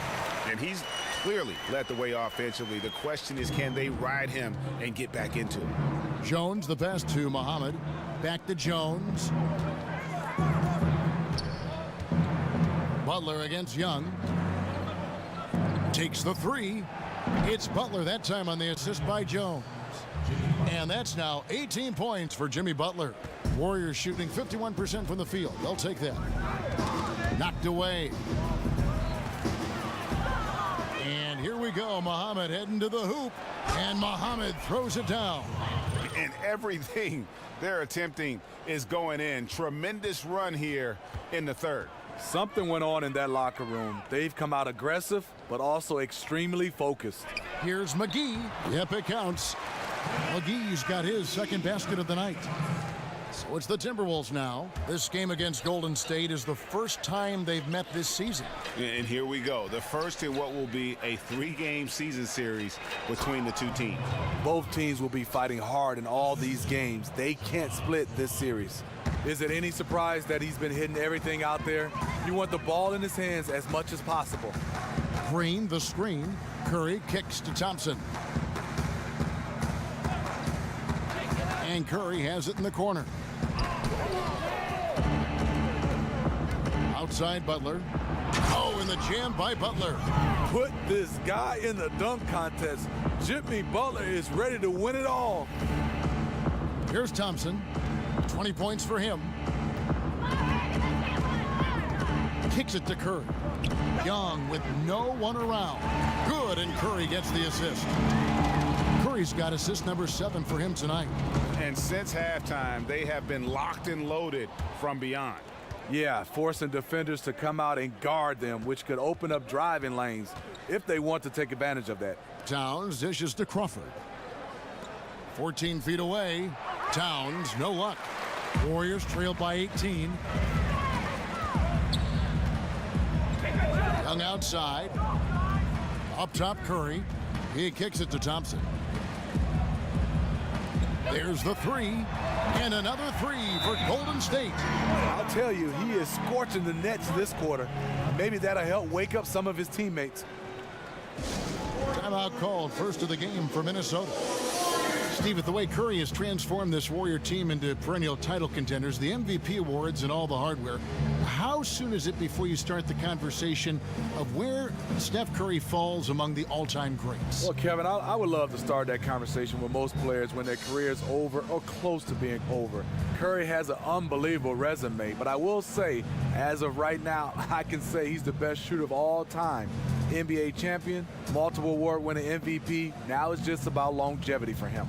And he's clearly led the way offensively. The question is, can they ride him and get back into it? Jones, the pass to Muhammad. Back to Jones. Butler against Young. Takes the 3. It's Butler that time on the assist by Jones. And that's now 18 points for Jimmy Butler. Warriors shooting 51% from the field. They'll take that. Knocked away. And here we go. Muhammad heading to the hoop. And Muhammad throws it down. And everything they're attempting is going in. Tremendous run here in the third. Something went on in that locker room. They've come out aggressive, but also extremely focused. Here's McGee. Yep, it counts. McGee's got his second basket of the night. So it's the Timberwolves now. This game against Golden State is the first time they've met this season. And here we go. The first in what will be a 3-game season series between the two teams. Both teams will be fighting hard in all these games. They can't split this series. Is it any surprise that he's been hitting everything out there? You want the ball in his hands as much as possible. Green, the screen. Curry kicks to Thompson. And Curry has it in the corner. Outside Butler. Oh, and the jam by Butler. Put this guy in the dunk contest. Jimmy Butler is ready to win it all. Here's Thompson. 20 points for him. Kicks it to Curry. Young with no one around. Good, and Curry gets the assist. Curry's got assist number 7 for him tonight. And since halftime, they have been locked and loaded from beyond. Yeah, forcing defenders to come out and guard them, which could open up driving lanes if they want to take advantage of that. Towns dishes to Crawford. 14 feet away. Towns, no luck. Warriors trailed by 18. Young outside. Up top, Curry. He kicks it to Thompson. There's the 3. And another 3 for Golden State. I'll tell you, he is scorching the Nets this quarter. Maybe that'll help wake up some of his teammates. Timeout called, first of the game for Minnesota. Steve, with the way Curry has transformed this Warrior team into perennial title contenders, the MVP awards and all the hardware, how soon is it before you start the conversation of where Steph Curry falls among the all-time greats? Well, Kevin, I would love to start that conversation with most players when their career is over or close to being over. Curry has an unbelievable resume, but I will say, as of right now, I can say he's the best shooter of all time. NBA champion, multiple award-winning MVP. Now it's just about longevity for him.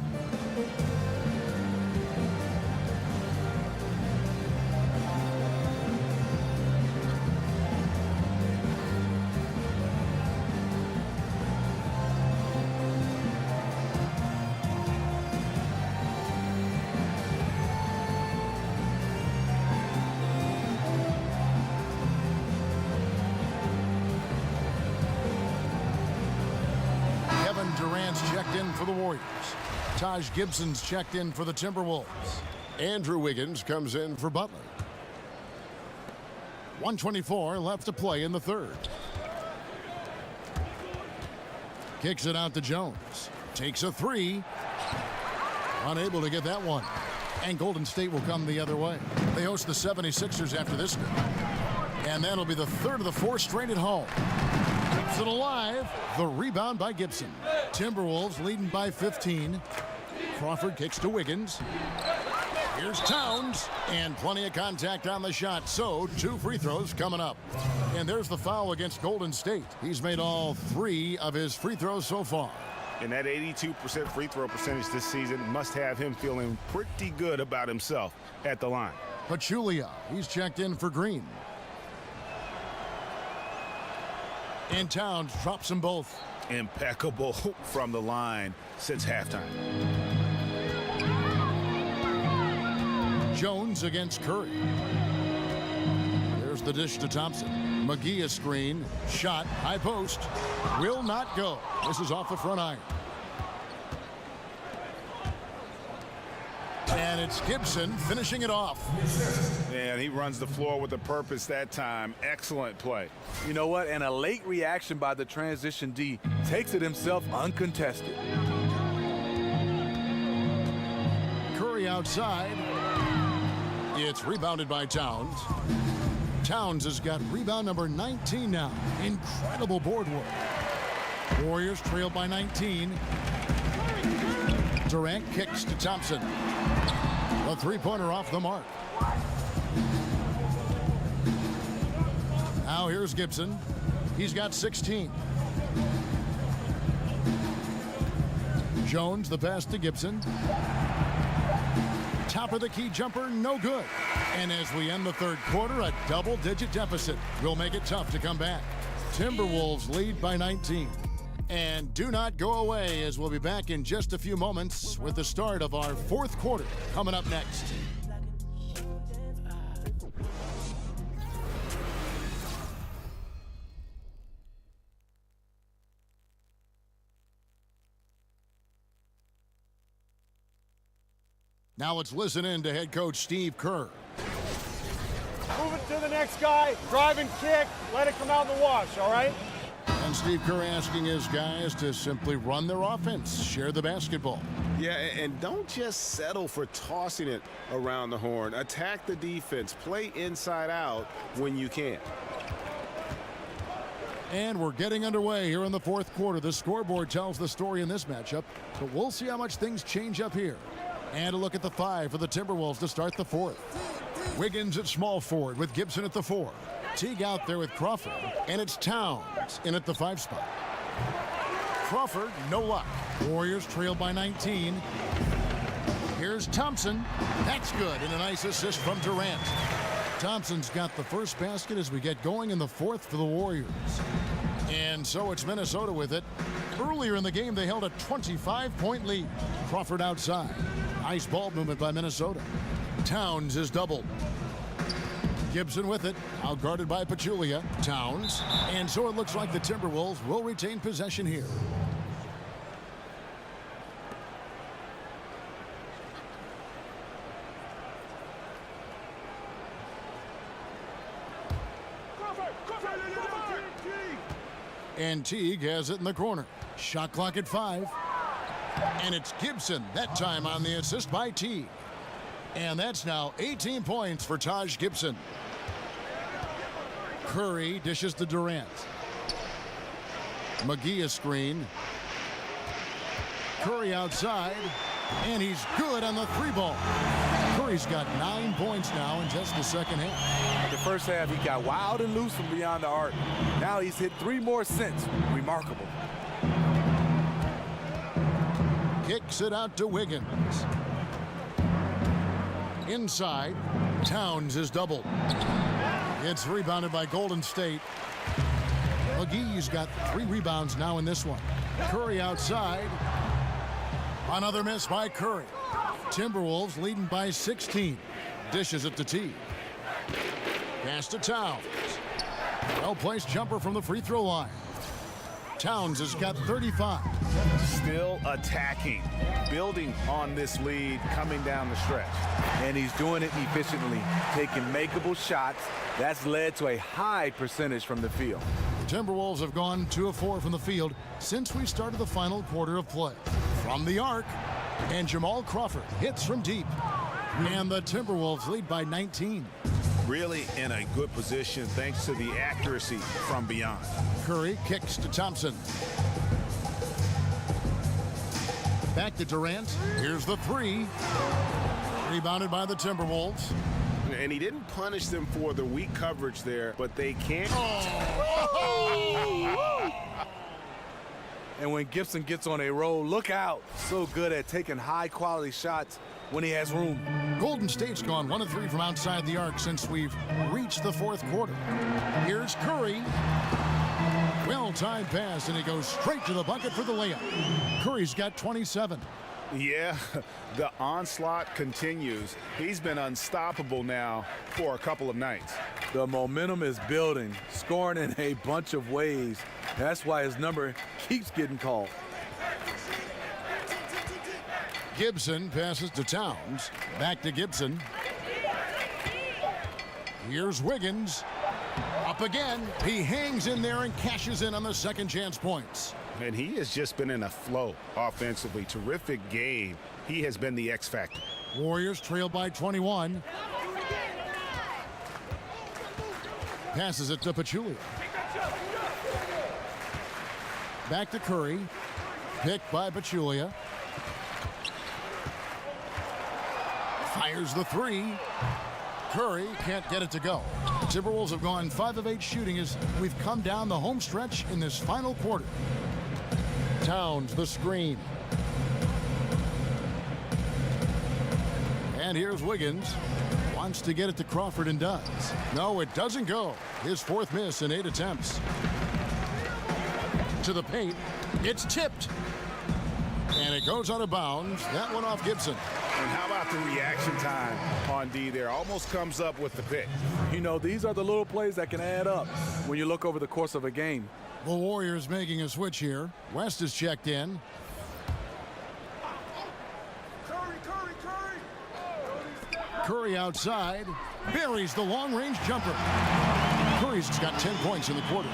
Durant's checked in for the Warriors. Taj Gibson's checked in for the Timberwolves. Andrew Wiggins comes in for Butler. 1:24 left to play in the third. Kicks it out to Jones. Takes a 3. Unable to get that one. And Golden State will come the other way. They host the 76ers after this game. And that'll be the third of the 4 straight at home. Keeps it alive. The rebound by Gibson. Timberwolves leading by 15. Crawford kicks to Wiggins. Here's Towns. And plenty of contact on the shot. So 2 free throws coming up. And there's the foul against Golden State. He's made all 3 of his free throws so far. And that 82% free throw percentage this season must have him feeling pretty good about himself at the line. Pachulia, he's checked in for Green. And Towns drops them both. Impeccable from the line since halftime. Jones against Curry. There's the dish to Thompson. McGee a screen. Shot. High post. Will not go. This is off the front iron. And it's Gibson finishing it off. And he runs the floor with a purpose that time. Excellent play. You know what? And a late reaction by the transition D takes it himself uncontested. Curry outside. It's rebounded by Towns. Towns has got rebound number 19 now. Incredible board work. Warriors trail by 19. Durant kicks to Thompson. A 3-pointer off the mark. Now here's Gibson. He's got 16. Jones, the pass to Gibson. Top of the key jumper, no good. And as we end the third quarter, a double-digit deficit will make it tough to come back. Timberwolves lead by 19. And do not go away, as we'll be back in just a few moments with the start of our fourth quarter coming up next. Now let's listen in to head coach Steve Kerr. Move it to the next guy, drive and kick, let it come out in the wash, all right? And Steve Kerr asking his guys to simply run their offense, share the basketball. Yeah, and don't just settle for tossing it around the horn. Attack the defense, play inside out when you can. And we're getting underway here in the fourth quarter. The scoreboard tells the story in this matchup, but we'll see how much things change up here. And a look at the 5 for the Timberwolves to start the fourth. Wiggins at small forward with Gibson at the 4. Teague out there with Crawford, and it's Towns in at the 5 spot. Crawford, no luck. Warriors trail by 19. Here's Thompson. That's good, and a nice assist from Durant. Thompson's got the first basket as we get going in the fourth for the Warriors. And so it's Minnesota with it. Earlier in the game, they held a 25-point lead. Crawford outside. Nice ball movement by Minnesota. Towns is doubled. Gibson with it, outguarded by Pachulia. Towns. And so it looks like the Timberwolves will retain possession here. And Teague has it in the corner. Shot clock at 5. And it's Gibson, that time on the assist by Teague. And that's now 18 points for Taj Gibson. Curry dishes to Durant. McGee a screen. Curry outside. And he's good on the 3-ball. Curry's got 9 points now in just the second half. The first half, he got wild and loose from beyond the arc. Now he's hit 3 more since. Remarkable. Kicks it out to Wiggins. Inside, Towns is doubled. It's rebounded by Golden State. McGee's got 3 rebounds now in this one. Curry outside. Another miss by Curry. Timberwolves leading by 16. Dishes it to Teague. Pass to Towns. Well-placed jumper from the free throw line. Towns has got 35. Still attacking, building on this lead coming down the stretch. And he's doing it efficiently, taking makeable shots. That's led to a high percentage from the field. Timberwolves have gone 2 of 4 from the field since we started the final quarter of play. From the arc, and Jamal Crawford hits from deep. And the Timberwolves lead by 19. Really in a good position thanks to the accuracy from beyond. Curry kicks to Thompson. Back to Durant. Here's the 3. Rebounded by the Timberwolves. And he didn't punish them for the weak coverage there, but they can't. And when Gibson gets on a roll, look out. So good at taking high-quality shots when he has room. Golden State's gone 1 of 3 from outside the arc since we've reached the fourth quarter. Here's Curry. Well-timed pass, and he goes straight to the bucket for the layup. Curry's got 27. Yeah, the onslaught continues. He's been unstoppable now for a couple of nights. The momentum is building, scoring in a bunch of ways. That's why his number keeps getting called. Gibson passes to Towns. Back to Gibson. Here's Wiggins. Up again. He hangs in there and cashes in on the second chance points. And he has just been in a flow offensively. Terrific game. He has been the X factor. Warriors trail by 21. Passes it to Pachulia. Back to Curry. Picked by Pachulia. Fires the 3. Curry can't get it to go. The Timberwolves have gone 5 of 8 shooting as we've come down the home stretch in this final quarter. Towns, the screen. And here's Wiggins. Wants to get it to Crawford and does. No, it doesn't go. His 4th miss in 8 attempts. To the paint. It's tipped. And it goes out of bounds. That one off Gibson. And how about the reaction time on D there? Almost comes up with the pick. You know, these are the little plays that can add up when you look over the course of a game. The Warriors making a switch here. West is checked in. Curry outside. Buries the long-range jumper. Curry's got 10 points in the quarter.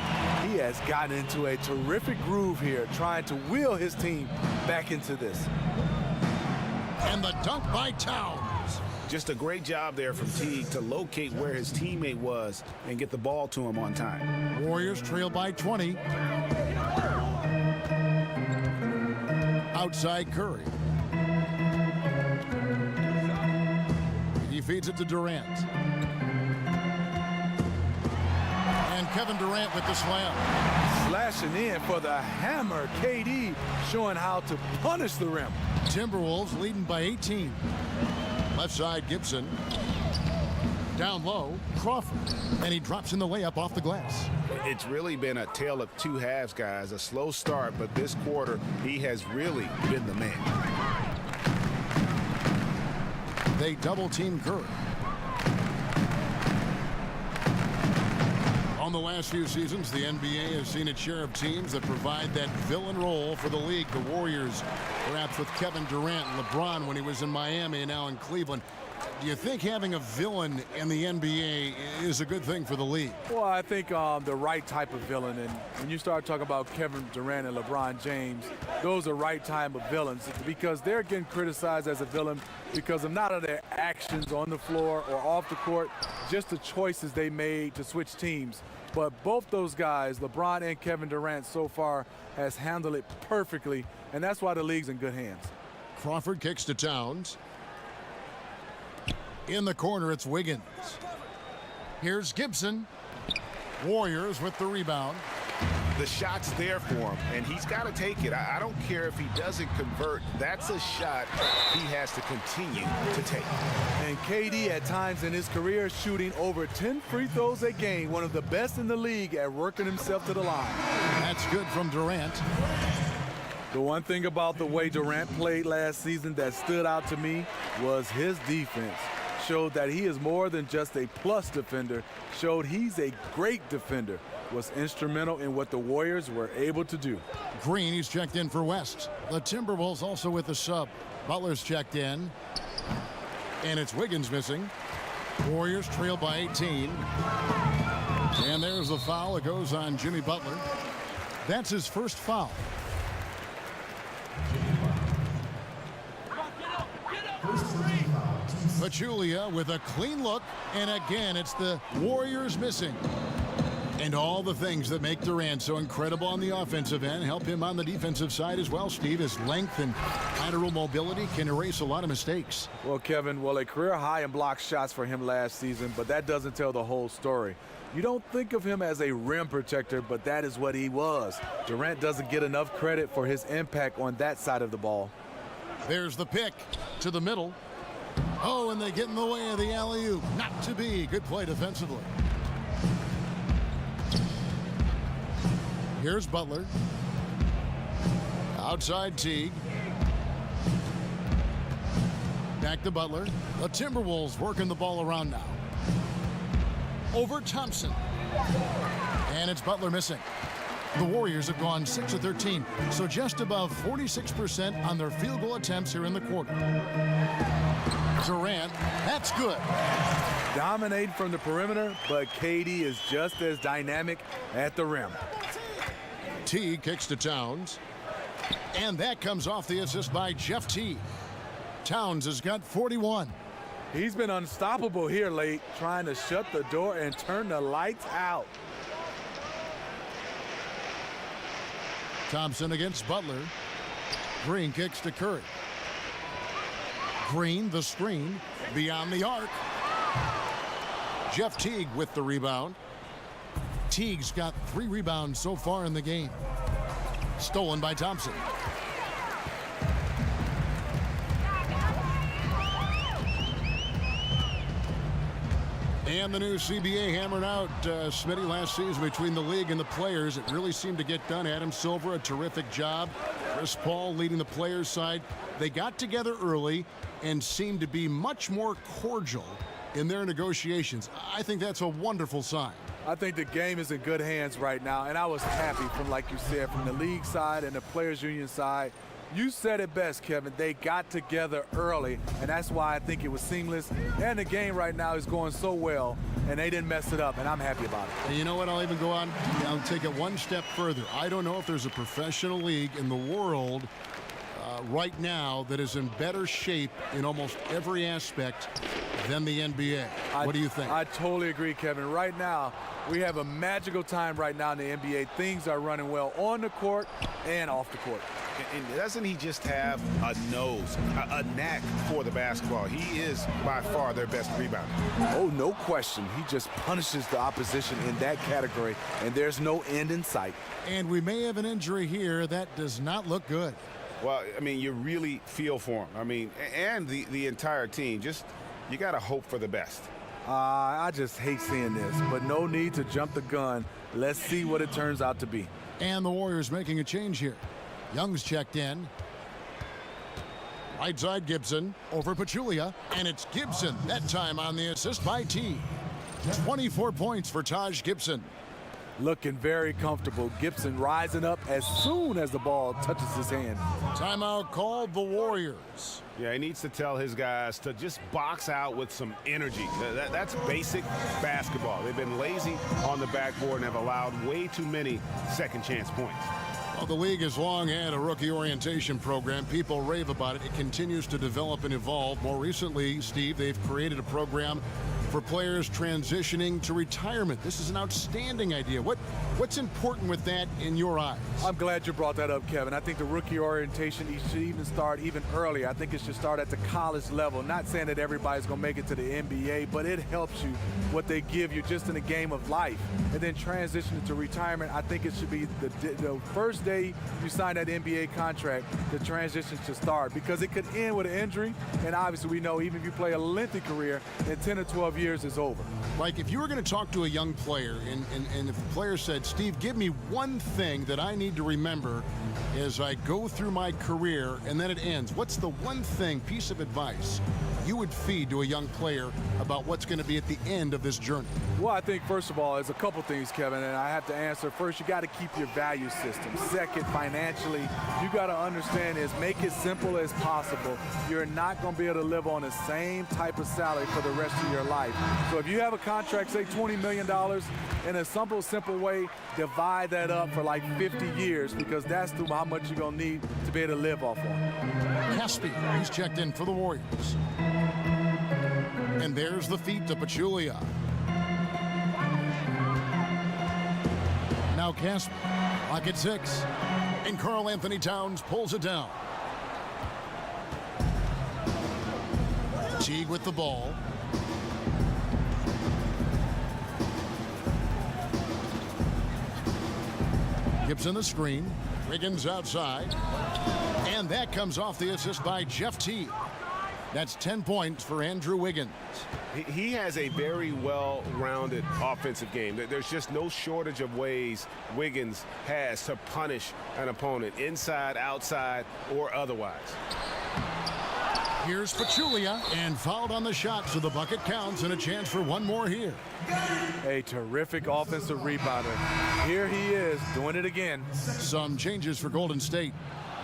He has gotten into a terrific groove here, trying to wheel his team back into this. And the dunk by Towns. Just a great job there from Teague to locate where his teammate was and get the ball to him on time. Warriors trail by 20. Outside Curry. He feeds it to Durant. And Kevin Durant with the slam. Slashing in for the hammer. KD showing how to punish the rim. Timberwolves leading by 18. Left side Gibson. Down low, Crawford. And he drops in the layup off the glass. It's really been a tale of two halves, guys. A slow start, but this quarter, he has really been the man. They double team Curry. On the last few seasons, the NBA has seen its share of teams that provide that villain role for the league. The Warriors, perhaps with Kevin Durant and LeBron when he was in Miami and now in Cleveland. Do you think having a villain in the NBA is a good thing for the league? Well, I think the right type of villain. And when you start talking about Kevin Durant and LeBron James, those are right type of villains because they're getting criticized as a villain because of not of their actions on the floor or off the court, just the choices they made to switch teams. But both those guys, LeBron and Kevin Durant, so far has handled it perfectly, and that's why the league's in good hands. Crawford kicks to Towns. In the corner, it's Wiggins. Here's Gibson. Warriors with the rebound. The shot's there for him, and he's got to take it. I don't care if he doesn't convert. That's a shot he has to continue to take. And KD at times in his career shooting over 10 free throws a game, one of the best in the league at working himself to the line. That's good from Durant. The one thing about the way Durant played last season that stood out to me was his defense. Showed that he is more than just a plus defender, showed he's a great defender, was instrumental in what the Warriors were able to do. Green, he's checked in for West. The Timberwolves also with the sub. Butler's checked in. And it's Wiggins missing. Warriors trail by 18. And there's the foul. It goes on Jimmy Butler. That's his first foul. Pachulia with a clean look, and again it's the Warriors missing. And all the things that make Durant so incredible on the offensive end help him on the defensive side as well, Steve. His length and lateral mobility can erase a lot of mistakes. Well, Kevin, a career high in block shots for him last season, but that doesn't tell the whole story. You don't think of him as a rim protector, but that is what he was. Durant doesn't get enough credit for his impact on that side of the ball. There's the pick to the middle. Oh, and they get in the way of the alley-oop. Not to be. Good play defensively. Here's Butler. Outside Teague. Back to Butler. The Timberwolves working the ball around now. Over Thompson. And it's Butler missing. The Warriors have gone 6 of 13, so just above 46% on their field goal attempts here in the quarter. Durant, that's good. Dominating from the perimeter, but KD is just as dynamic at the rim. T kicks to Towns. And that comes off the assist by Jeff T. Towns has got 41. He's been unstoppable here late, trying to shut the door and turn the lights out. Thompson against Butler. Green kicks to Curry. Green, the screen, beyond the arc. Jeff Teague with the rebound. Teague's got 3 rebounds so far in the game. Stolen by Thompson. And the new CBA hammered out Smitty last season between the league and the players. It really seemed to get done. Adam Silver, a terrific job. Chris Paul leading the players' side. They got together early and seemed to be much more cordial in their negotiations. I think that's a wonderful sign. I think the game is in good hands right now, and I was happy from, like you said, from the league side and the players' union side. You said it best, Kevin. They got together early, and that's why I think it was seamless. And the game right now is going so well, and they didn't mess it up, and I'm happy about it. And you know what? I'll even go on. I'll take it one step further. I don't know if there's a professional league in the world right now that is in better shape in almost every aspect than the NBA. What do you think? I totally agree, Kevin. Right now, we have a magical time right now in the NBA. Things are running well on the court and off the court. And doesn't he just have a nose, a knack for the basketball? He is by far their best rebounder. Oh, no question. He just punishes the opposition in that category, and there's no end in sight. And we may have an injury here. That does not look good. Well, I mean, you really feel for him. I mean, and the entire team. Just, you got to hope for the best. I just hate seeing this, but no need to jump the gun. Let's see what it turns out to be. And the Warriors making a change here. Young's checked in. Right side Gibson over Pachulia, and it's Gibson that time on the assist by T. 24 points for Taj Gibson. Looking very comfortable. Gibson rising up as soon as the ball touches his hand. Timeout called the Warriors. Yeah, he needs to tell his guys to just box out with some energy. That's basic basketball. They've been lazy on the backboard and have allowed way too many second chance points. Well, the league has long had a rookie orientation program. People rave about it. It continues to develop and evolve. More recently, Steve, they've created a program for players transitioning to retirement. This is an outstanding idea. What's important with that in your eyes? I'm glad you brought that up, Kevin. I think the rookie orientation should even start even earlier. I think it should start at the college level. Not saying that everybody's going to make it to the NBA, but it helps you what they give you just in the game of life. And then transitioning to retirement, I think it should be the first day you sign that NBA contract, the transition should start, because it could end with an injury. And obviously we know even if you play a lengthy career, in 10 or 12 years is over. Like if you were going to talk to a young player and if the player said, Steve, give me one thing that I need to remember as I go through my career and then it ends, what's the one thing, piece of advice you would feed to a young player about what's going to be at the end of this journey? Well, I think first of all, there's a couple things, Kevin, and I have to answer. First, you got to keep your value system. Second, financially, you got to understand is make it simple as possible. You're not going to be able to live on the same type of salary for the rest of your life. So if you have a contract, say $20 million, in a simple way, divide that up for like 50 years, because that's how much you're going to need to be able to live off on. Caspi, he's checked in for the Warriors. And there's the feet to Pachulia. Now Caspi, lock at 6. And Karl Anthony Towns pulls it down. Teague with the ball. Gibson the screen. Wiggins outside. And that comes off the assist by Jeff Teague. That's 10 points for Andrew Wiggins. He has a very well-rounded offensive game. There's just no shortage of ways Wiggins has to punish an opponent, inside, outside, or otherwise. Here's Pachulia, and fouled on the shot, so the bucket counts, and a chance for one more here. A terrific offensive rebounder. Here he is, doing it again. Some changes for Golden State.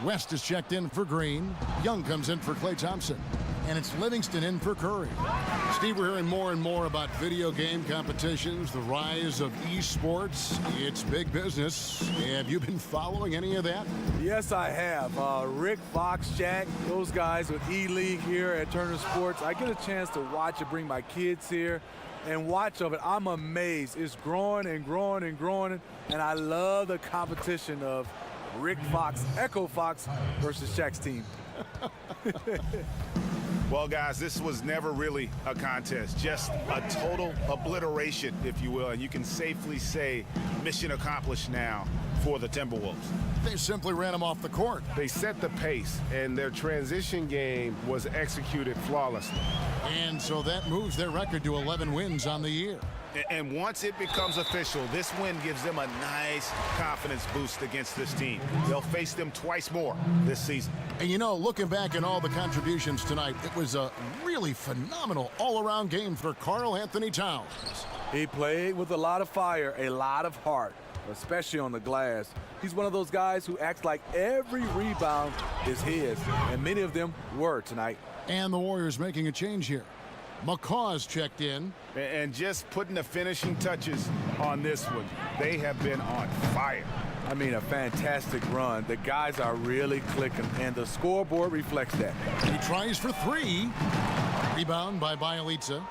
West is checked in for Green. Young comes in for Klay Thompson. And it's Livingston in for Curry. Steve, we're hearing more and more about video game competitions, the rise of esports. It's big business. Have you been following any of that? Yes, I have. Rick, Fox, Jack, those guys with E-League here at Turner Sports. I get a chance to watch it, bring my kids here and watch of it. I'm amazed. It's growing and growing and growing. And I love the competition of Rick Fox, Echo Fox versus Shaq's team. Well, guys, this was never really a contest, just a total obliteration, if you will. And you can safely say mission accomplished now for the Timberwolves. They simply ran him off the court. They set the pace, and their transition game was executed flawlessly. And so that moves their record to 11 wins on the year. And once it becomes official, this win gives them a nice confidence boost against this team. They'll face them twice more this season. And you know, looking back at all the contributions tonight, it was a really phenomenal all-around game for Karl Anthony Towns. He played with a lot of fire, a lot of heart, especially on the glass. He's one of those guys who acts like every rebound is his, and many of them were tonight. And the Warriors making a change here. McCaw's checked in. And just putting the finishing touches on this one. They have been on fire. I mean, a fantastic run. The guys are really clicking, and the scoreboard reflects that. He tries for three. Rebound by Bjelica.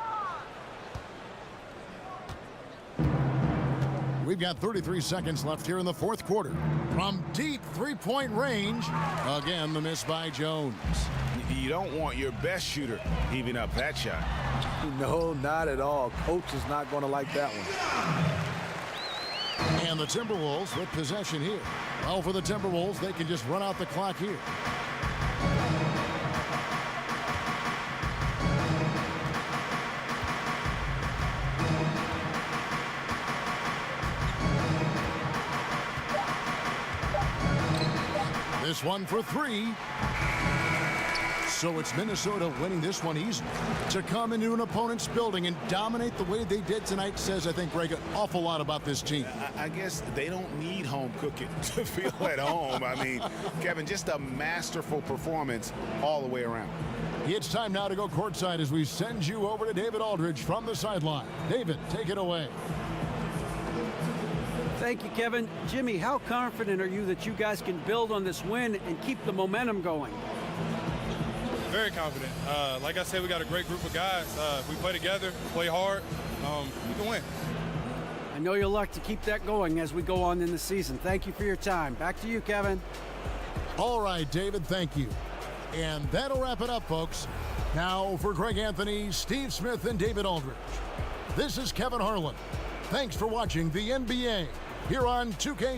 We've got 33 seconds left here in the fourth quarter. From deep three-point range, again the miss by Jones. You don't want your best shooter heaving up that shot. No, not at all. Coach is not going to like that one. And the Timberwolves with possession here. Well, for the Timberwolves, they can just run out the clock here. This one for three. So it's Minnesota winning this one easily. To come into an opponent's building and dominate the way they did tonight says, I think, Greg, an awful lot about this team. I guess they don't need home cooking to feel at home. I mean, Kevin, just a masterful performance all the way around. It's time now to go courtside as we send you over to David Aldridge from the sideline. David, take it away. Thank you, Kevin. Jimmy, how confident are you that you guys can build on this win and keep the momentum going? Very confident. Like I said, we got a great group of guys. If we play together, play hard, we can win. I know you'll like to keep that going as we go on in the season. Thank you for your time. Back to you, Kevin. All right, David, thank you. And that'll wrap it up, folks. Now for Greg Anthony, Steve Smith, and David Aldridge. This is Kevin Harlan. Thanks for watching the NBA here on 2K